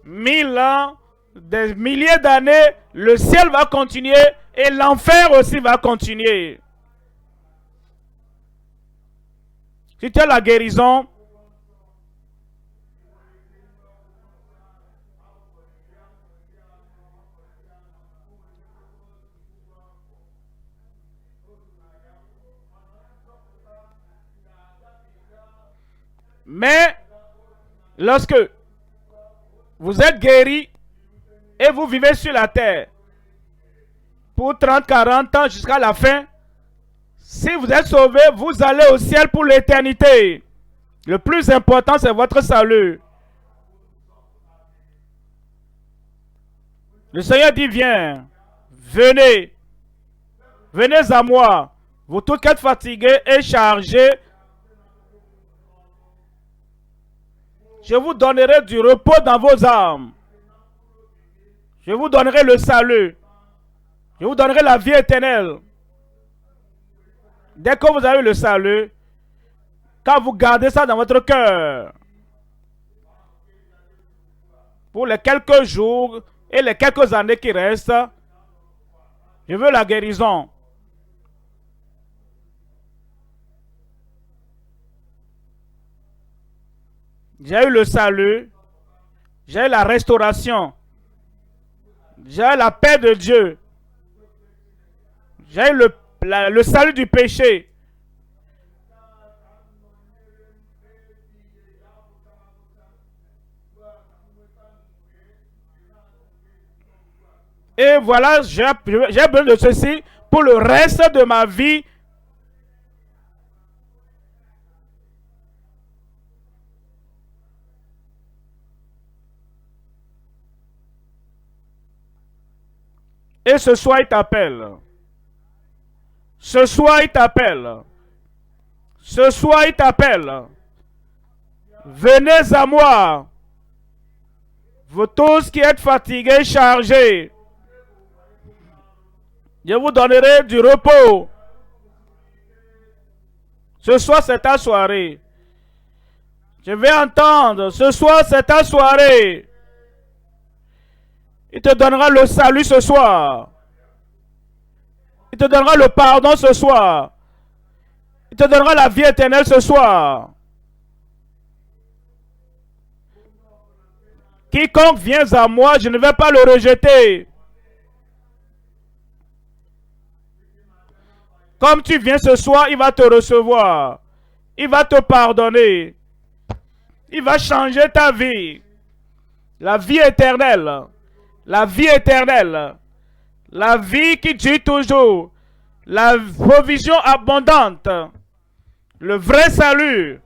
Mille ans, des milliers d'années, le ciel va continuer et l'enfer aussi va continuer. Si tu as la guérison, Mais lorsque vous êtes guéri et vous vivez sur la terre pour 30, 40 ans jusqu'à la fin, si vous êtes sauvé, vous allez au ciel pour l'éternité. Le plus important, c'est votre salut. Le Seigneur dit, viens, venez, venez à moi, vous tous qui êtes fatigués et chargés, je vous donnerai du repos dans vos âmes. Je vous donnerai le salut. Je vous donnerai la vie éternelle. Dès que vous avez le salut, quand vous gardez ça dans votre cœur, pour les quelques jours et les quelques années qui restent, je veux la guérison. J'ai eu le salut, j'ai eu la restauration, j'ai eu la paix de Dieu, j'ai eu le salut du péché. Et voilà, j'ai besoin de ceci pour le reste de ma vie. Et ce soir, il t'appelle. Ce soir, il t'appelle. Ce soir, il t'appelle. Venez à moi. Vous tous qui êtes fatigués, chargés. Je vous donnerai du repos. Ce soir, c'est ta soirée. Je vais entendre. Ce soir, c'est ta soirée. Il te donnera le salut ce soir. Il te donnera le pardon ce soir. Il te donnera la vie éternelle ce soir. Quiconque vient à moi, je ne vais pas le rejeter. Comme tu viens ce soir, il va te recevoir. Il va te pardonner. Il va changer ta vie. La vie éternelle. La vie éternelle. La vie qui dure toujours. La provision abondante. Le vrai salut.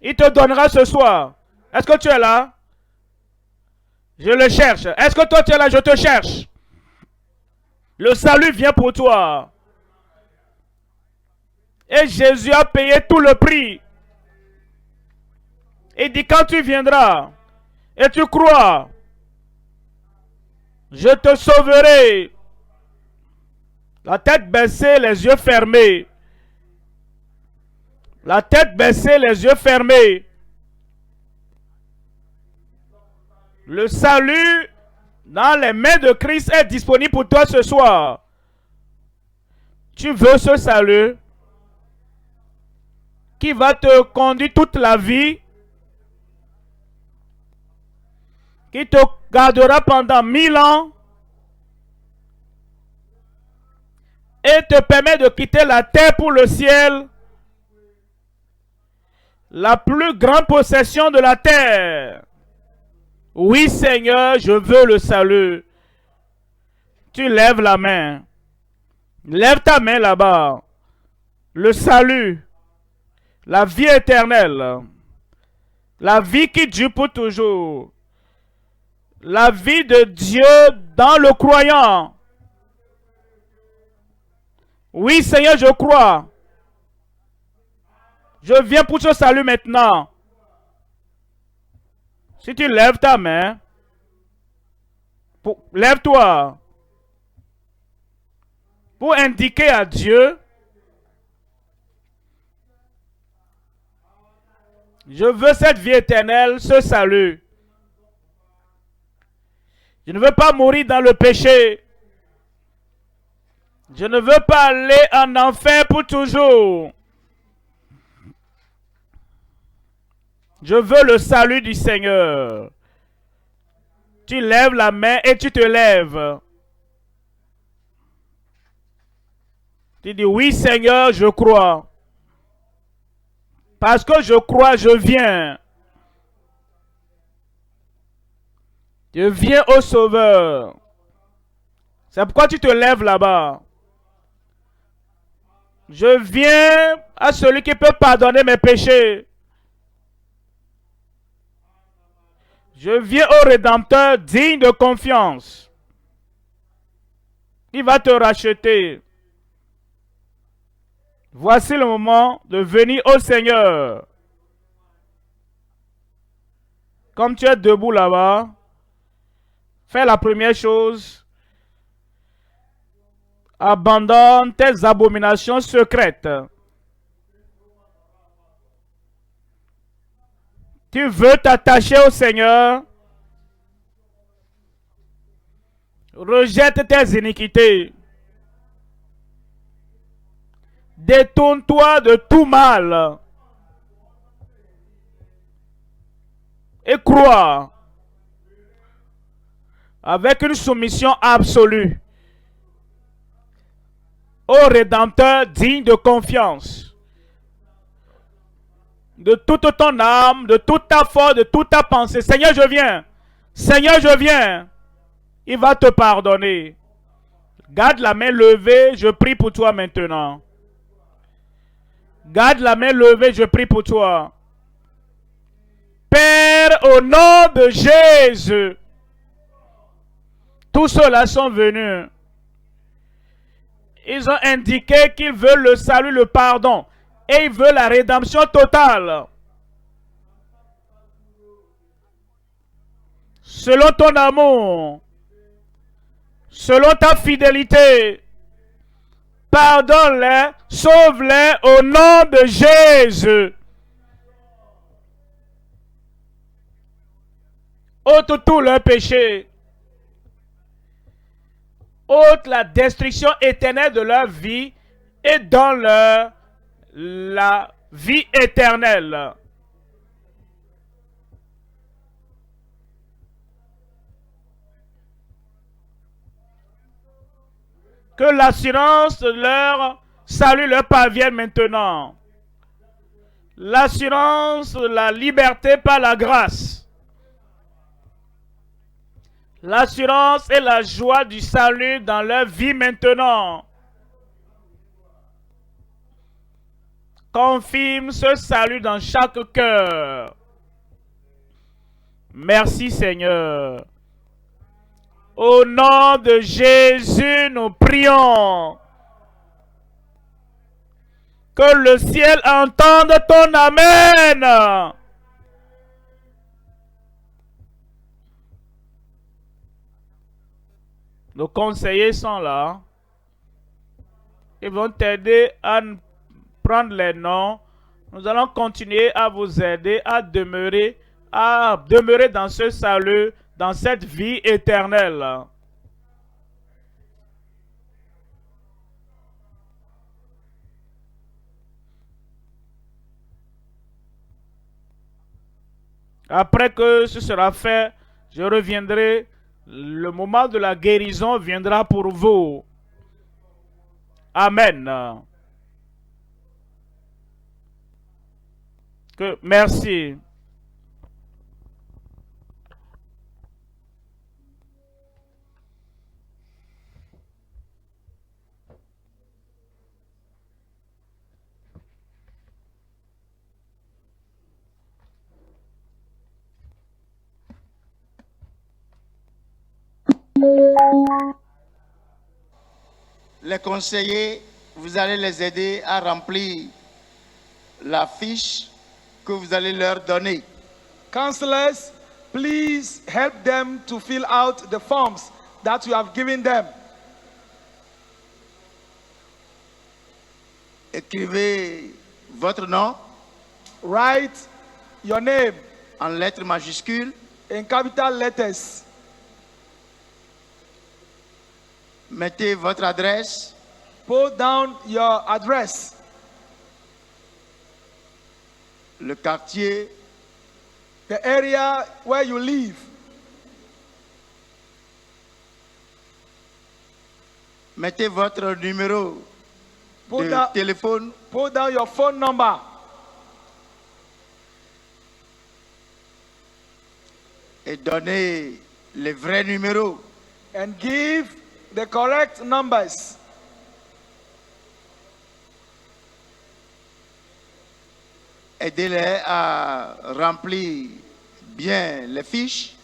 Il te donnera ce soir. Est-ce que tu es là? Je le cherche. Est-ce que toi tu es là? Je te cherche. Le salut vient pour toi. Et Jésus a payé tout le prix. Il dit quand tu viendras et tu crois, je te sauverai. La tête baissée, les yeux fermés. La tête baissée, les yeux fermés. Le salut dans les mains de Christ est disponible pour toi ce soir. Tu veux ce salut qui va te conduire toute la vie, qui te gardera pendant 1000 ans et te permet de quitter la terre pour le ciel, la plus grande possession de la terre. Oui, Seigneur, je veux le salut. Tu lèves la main. Lève ta main là-bas. Le salut. La vie éternelle. La vie qui dure pour toujours. La vie de Dieu dans le croyant. Oui, Seigneur, je crois. Je viens pour ce salut maintenant. Si tu lèves ta main, lève-toi pour indiquer à Dieu, je veux cette vie éternelle, ce salut. Je ne veux pas mourir dans le péché. Je ne veux pas aller en enfer pour toujours. Je veux le salut du Seigneur. Tu lèves la main et tu te lèves. Tu dis, oui Seigneur, je crois. Parce que je crois, je viens. Je viens au Sauveur. C'est pourquoi tu te lèves là-bas. Je viens à celui qui peut pardonner mes péchés. Je viens au Rédempteur digne de confiance. Il va te racheter. Voici le moment de venir au Seigneur. Comme tu es debout là-bas, fais la première chose. Abandonne tes abominations secrètes. Tu veux t'attacher au Seigneur? Rejette tes iniquités. Détourne-toi de tout mal. Et crois avec une soumission absolue au Rédempteur digne de confiance. De toute ton âme, de toute ta force, de toute ta pensée. Seigneur, je viens. Seigneur, je viens. Il va te pardonner. Garde la main levée, je prie pour toi maintenant. Garde la main levée, je prie pour toi. Père, au nom de Jésus, tous ceux-là sont venus. Ils ont indiqué qu'ils veulent le salut, le pardon. Et ils veulent la rédemption totale. Selon ton amour, selon ta fidélité, pardonne-les, sauve-les au nom de Jésus. Ôte tous leurs péchés. Ôte la destruction éternelle de leur vie et donne-leur la vie éternelle. Que l'assurance de leur salut leur parvienne maintenant. L'assurance de la liberté par la grâce. L'assurance et la joie du salut dans leur vie maintenant. Confirme ce salut dans chaque cœur. Merci Seigneur. Au nom de Jésus, nous prions. Que le ciel entende ton Amen. Nos conseillers sont là. Ils vont t'aider à prendre les noms. Nous allons continuer à vous aider à demeurer dans ce salut, dans cette vie éternelle. Après que ce sera fait, je reviendrai. Le moment de la guérison viendra pour vous. Amen. Merci. Les conseillers, vous allez les aider à remplir la fiche que vous allez leur donner. Counselors, please help them to fill out the forms that you have given them. Écrivez votre nom Write your name en lettres majuscules. in capital letters. Mettez votre adresse, Put down your address, le quartier, the area where you live. mettez votre numéro Put de down, téléphone, put down your phone number. et donnez les vrais numéros. and give the correct numbers. Aidez-les à remplir bien les fiches.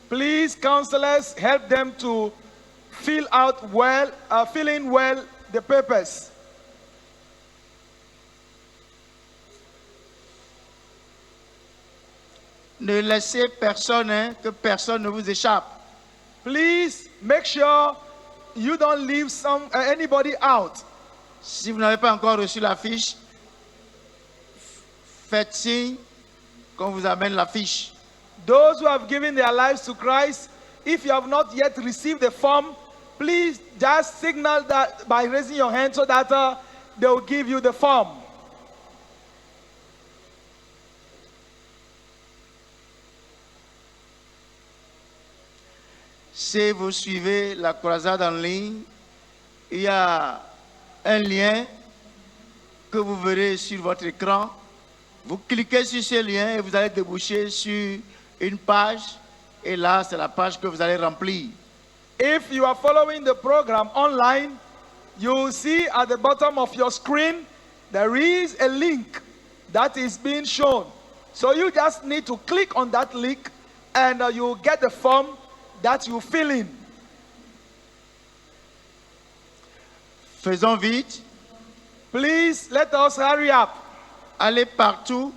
Please, counselors, help them to fill in well the papers. Ne laissez personne, que personne ne vous échappe. Please make sure you don't leave anybody out. Si vous n'avez pas encore reçu la fiche, faites signe qu'on vous amène la fiche. Those who have given their lives to Christ, if you have not yet received the form, please just signal that by raising your hand so that they will give you the form. Si vous suivez la croisade en ligne, il y a un lien que vous verrez sur votre écran. Vous cliquez sur ce lien et vous allez déboucher sur une page. Et là, c'est la page que vous allez remplir. If you are following the program online, you will see at the bottom of your screen, there is a link that is being shown. So you just need to click on that link and you will get the form that you fill in. Faisons vite. Please let us hurry up. Allez partout.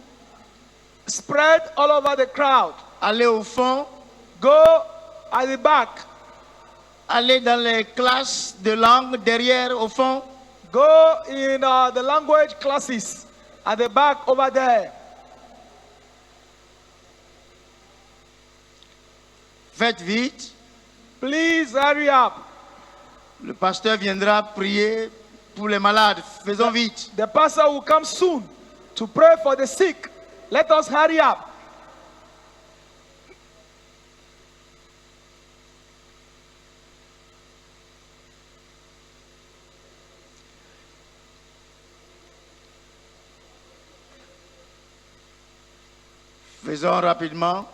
Spread all over the crowd. Allez au fond. Go at the back. Allez dans les classes de langue derrière au fond. Go in the language classes at the back over there. Faites vite. Please hurry up. Le pasteur viendra prier pour les malades. Faisons vite. The pastor will come soon to pray for the sick. Let us hurry up. Faisons rapidement.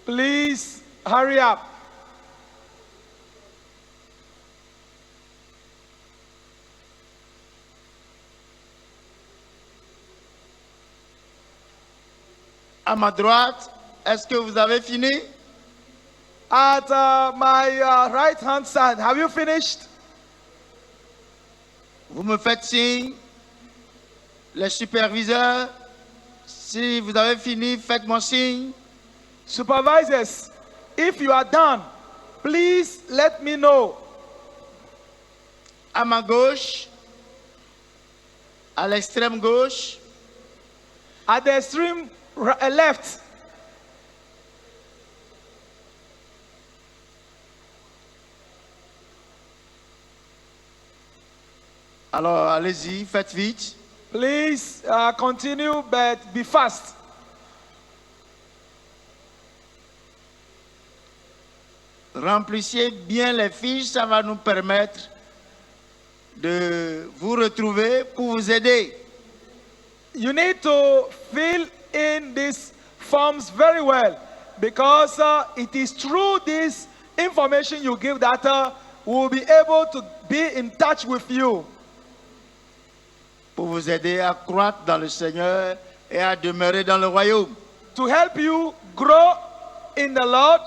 Please hurry up. À ma droite, est-ce que vous avez fini? At my right hand side, have you finished? Vous me faites signe. Les superviseurs, si vous avez fini, faites-moi signe. Supervisors, if you are done, please let me know. À ma gauche, à l'extrême gauche, At the extreme left, alors allez-y, faites vite. please continue, but be fast. Remplissez bien les fiches, ça va nous permettre de vous retrouver pour vous aider. You need to fill in these forms very well because it is through this information you give that we'll be able to be in touch with you. Pour vous aider à croître dans le Seigneur et à demeurer dans le royaume. To help you grow in the Lord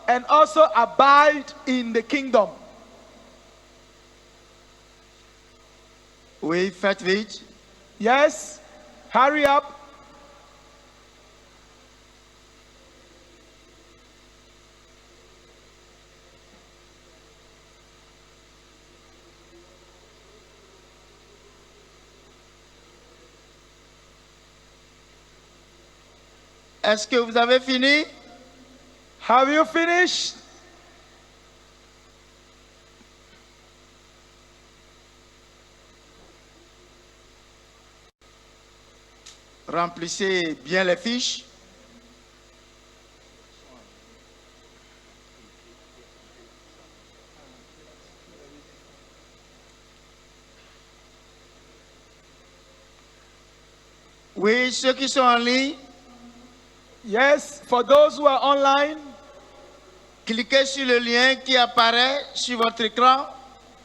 and also abide in the kingdom. Oui, faites vite. Yes, hurry up. Est-ce que vous avez fini? Have you finished? Remplissez bien les fiches. Oui, ceux qui sont en ligne, Yes, for those who are online, Cliquez sur le lien qui apparaît sur votre écran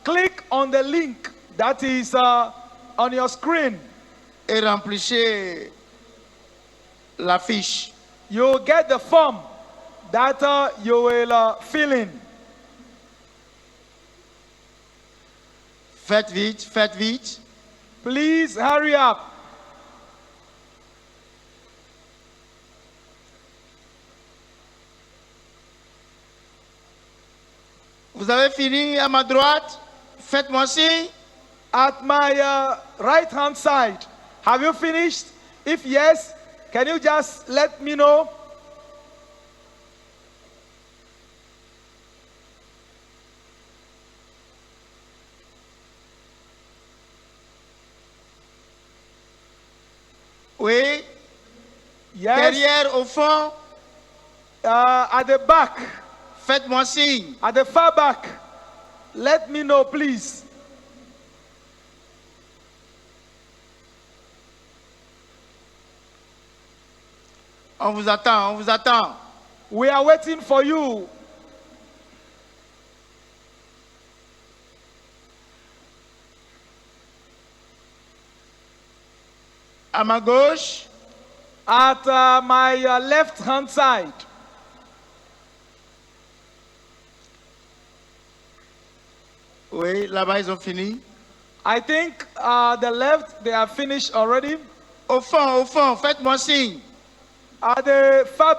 Click on the link that is on your screen. et remplissez la fiche. You get the form that you will fill in. Faites vite, faites vite. Please hurry up. Vous avez fini à ma droite? Faites-moi signe. At my right hand side, have you finished? If yes, can you just let me know? Oui. Yes. Derrière, au fond, At the back, faites-moi signe. at the far back, let me know, please. On vous attend, on vous attend. We are waiting for you. À ma gauche, At my left hand side, oui, là-bas, ils ont fini. I think the left, they have finished already. Au fond, faites-moi signe. At the far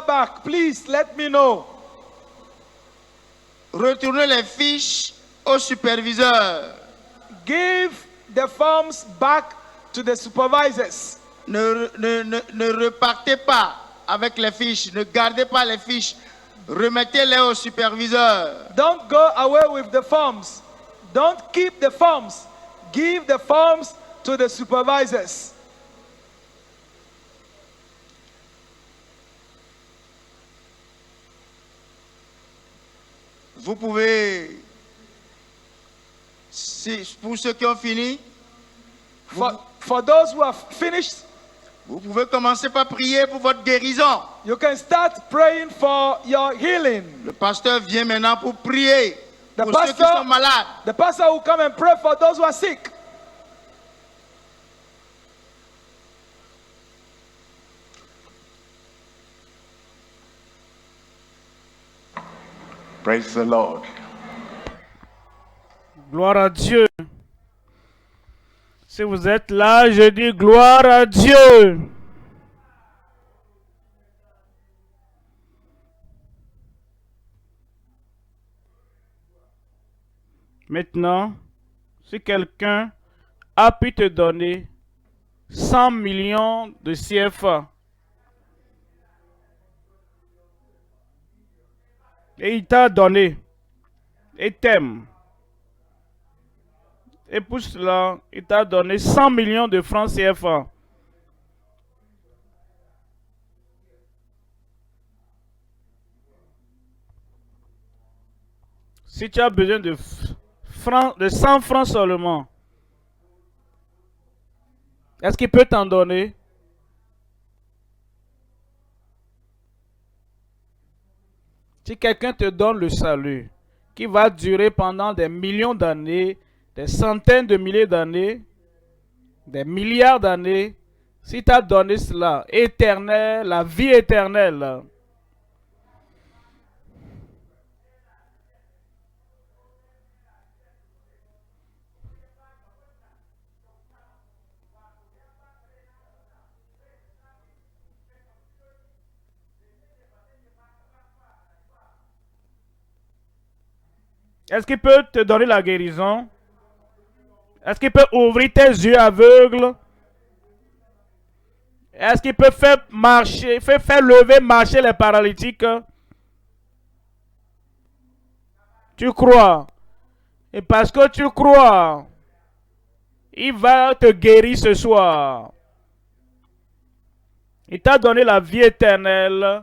back, please let me know. Retournez les fiches au superviseur. Give the forms back to the supervisors. Ne repartez pas avec les fiches. Ne gardez pas les fiches. Remettez-les au superviseur. Don't go away with the forms. Don't keep the forms. Give the forms to the supervisors. Vous pouvez, pour ceux qui ont fini, For those who have finished, vous pouvez commencer par prier pour votre guérison. you can start praying for your healing. Le pasteur vient maintenant pour prier The pour ceux qui sont malades. The pastor will come and pray for those who are sick. Praise the Lord. Gloire à Dieu. Si vous êtes là, je dis gloire à Dieu. Maintenant, si quelqu'un a pu te donner 100 millions de CFA et il t'a donné et t'aime, et pour cela, il t'a donné 100 millions de francs CFA. Si tu as besoin de 100 francs seulement, est-ce qu'il peut t'en donner? Si quelqu'un te donne le salut, qui va durer pendant des millions d'années, des centaines de milliers d'années, des milliards d'années, si tu as donné cela, éternel, la vie éternelle, est-ce qu'il peut te donner la guérison? Est-ce qu'il peut ouvrir tes yeux aveugles? Est-ce qu'il peut faire marcher, faire lever, marcher les paralytiques? Tu crois. Et parce que tu crois, il va te guérir ce soir. Il t'a donné la vie éternelle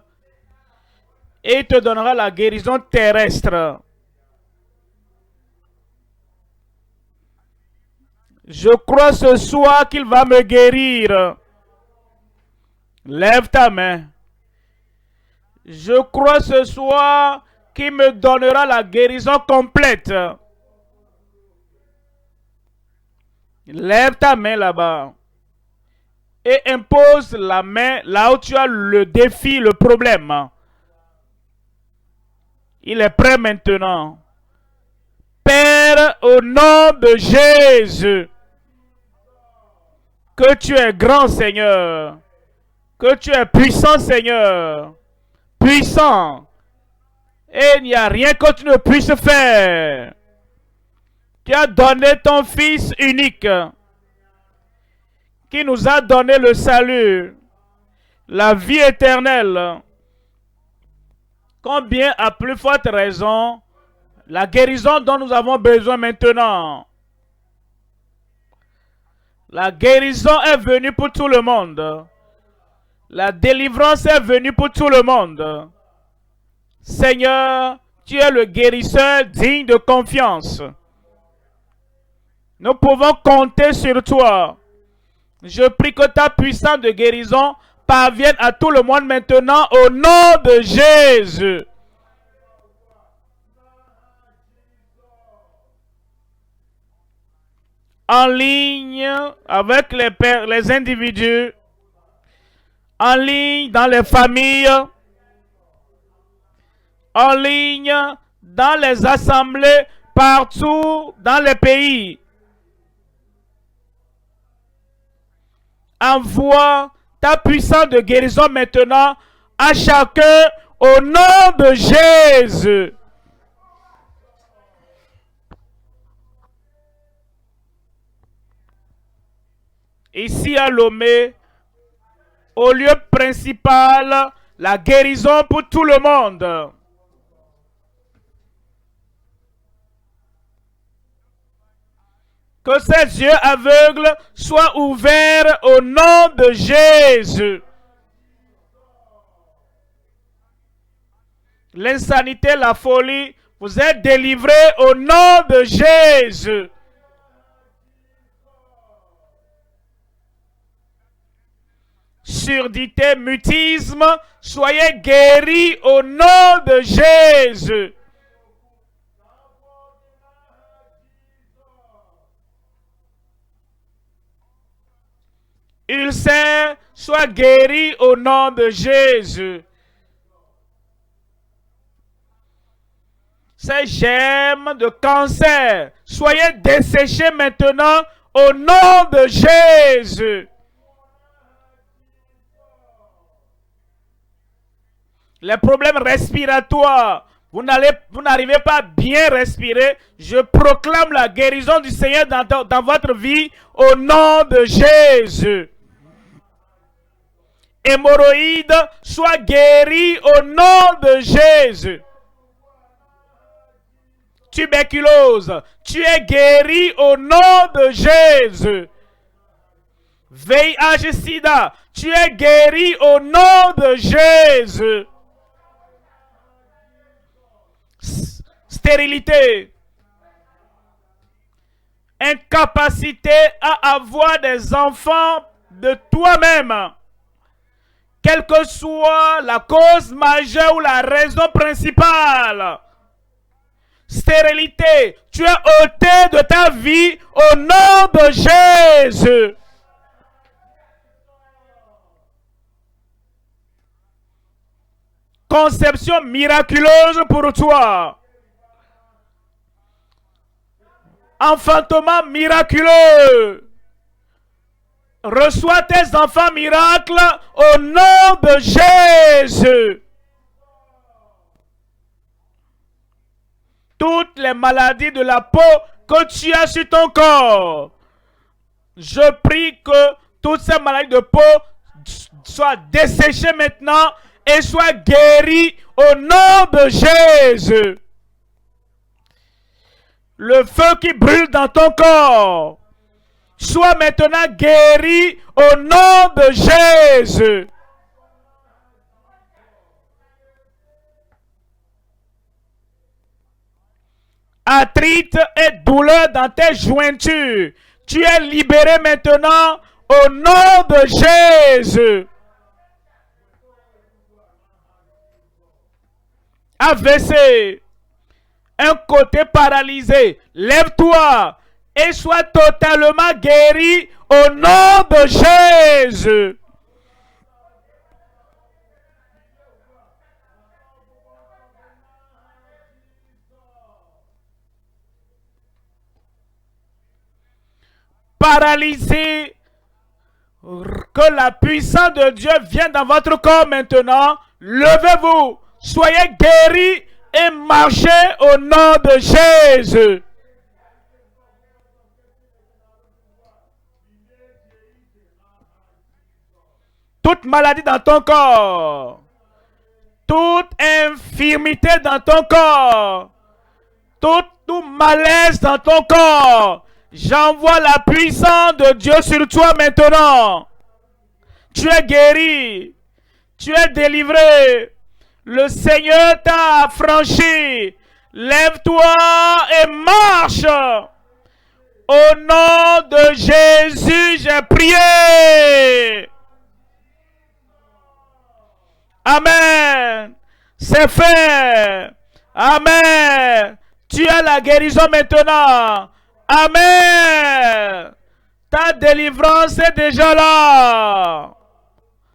et il te donnera la guérison terrestre. Je crois ce soir qu'il va me guérir. Lève ta main. Je crois ce soir qu'il me donnera la guérison complète. Lève ta main là-bas et impose la main là où tu as le défi, le problème. Il est prêt maintenant. Père, au nom de Jésus, que tu es grand, Seigneur, que tu es puissant, Seigneur, puissant, et il n'y a rien que tu ne puisses faire. Tu as donné ton Fils unique, qui nous a donné le salut, la vie éternelle. Combien à plus forte raison, la guérison dont nous avons besoin maintenant. La guérison est venue pour tout le monde. La délivrance est venue pour tout le monde. Seigneur, tu es le guérisseur digne de confiance. Nous pouvons compter sur toi. Je prie que ta puissance de guérison parvienne à tout le monde maintenant au nom de Jésus. En ligne avec les individus, en ligne dans les familles, en ligne dans les assemblées, partout dans les pays. Envoie ta puissance de guérison maintenant à chacun au nom de Jésus. Ici à Lomé, au lieu principal, la guérison pour tout le monde. Que ces yeux aveugles soient ouverts au nom de Jésus. L'insanité, la folie, vous êtes délivrés au nom de Jésus. Surdité, mutisme, soyez guéris au nom de Jésus. Ulcère, sois guéri au nom de Jésus. Ces germes de cancer, soyez desséchés maintenant au nom de Jésus. Les problèmes respiratoires, vous n'arrivez pas à bien respirer, je proclame la guérison du Seigneur dans votre vie au nom de Jésus. Hémorroïdes, sois guéris au nom de Jésus. Tuberculose, tu es guéri au nom de Jésus. VIH-Sida, tu es guéri au nom de Jésus. Stérilité, incapacité à avoir des enfants de toi-même, quelle que soit la cause majeure ou la raison principale. Stérilité, tu es ôté de ta vie au nom de Jésus. Conception miraculeuse pour toi. Enfantement miraculeux. Reçois tes enfants miracles au nom de Jésus. Toutes les maladies de la peau que tu as sur ton corps, je prie que toutes ces maladies de peau soient desséchées maintenant et soient guéries au nom de Jésus. Le feu qui brûle dans ton corps soit maintenant guéri au nom de Jésus. Arthrite et douleur dans tes jointures, tu es libéré maintenant au nom de Jésus. AVC, un côté paralysé, lève-toi et sois totalement guéri au nom de Jésus. Paralysé, que la puissance de Dieu vienne dans votre corps maintenant. Levez-vous, soyez guéris et marchez au nom de Jésus. Toute maladie dans ton corps, toute infirmité dans ton corps, tout malaise dans ton corps, j'envoie la puissance de Dieu sur toi maintenant. Tu es guéri. Tu es délivré. Le Seigneur t'a affranchi. Lève-toi et marche. Au nom de Jésus, j'ai prié. Amen. C'est fait. Amen. Tu as la guérison maintenant. Amen. Ta délivrance est déjà là.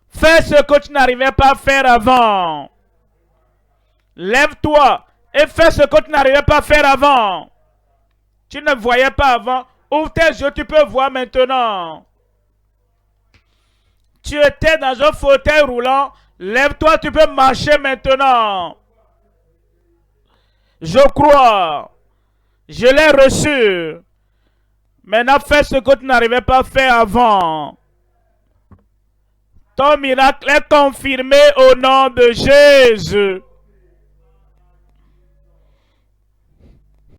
Fais ce que tu n'arrivais pas à faire avant. Lève-toi et fais ce que tu n'arrivais pas à faire avant. Tu ne voyais pas avant. Ouvre tes yeux, tu peux voir maintenant. Tu étais dans un fauteuil roulant. Lève-toi, tu peux marcher maintenant. Je crois. Je l'ai reçu. Maintenant, fais ce que tu n'arrivais pas à faire avant. Ton miracle est confirmé au nom de Jésus.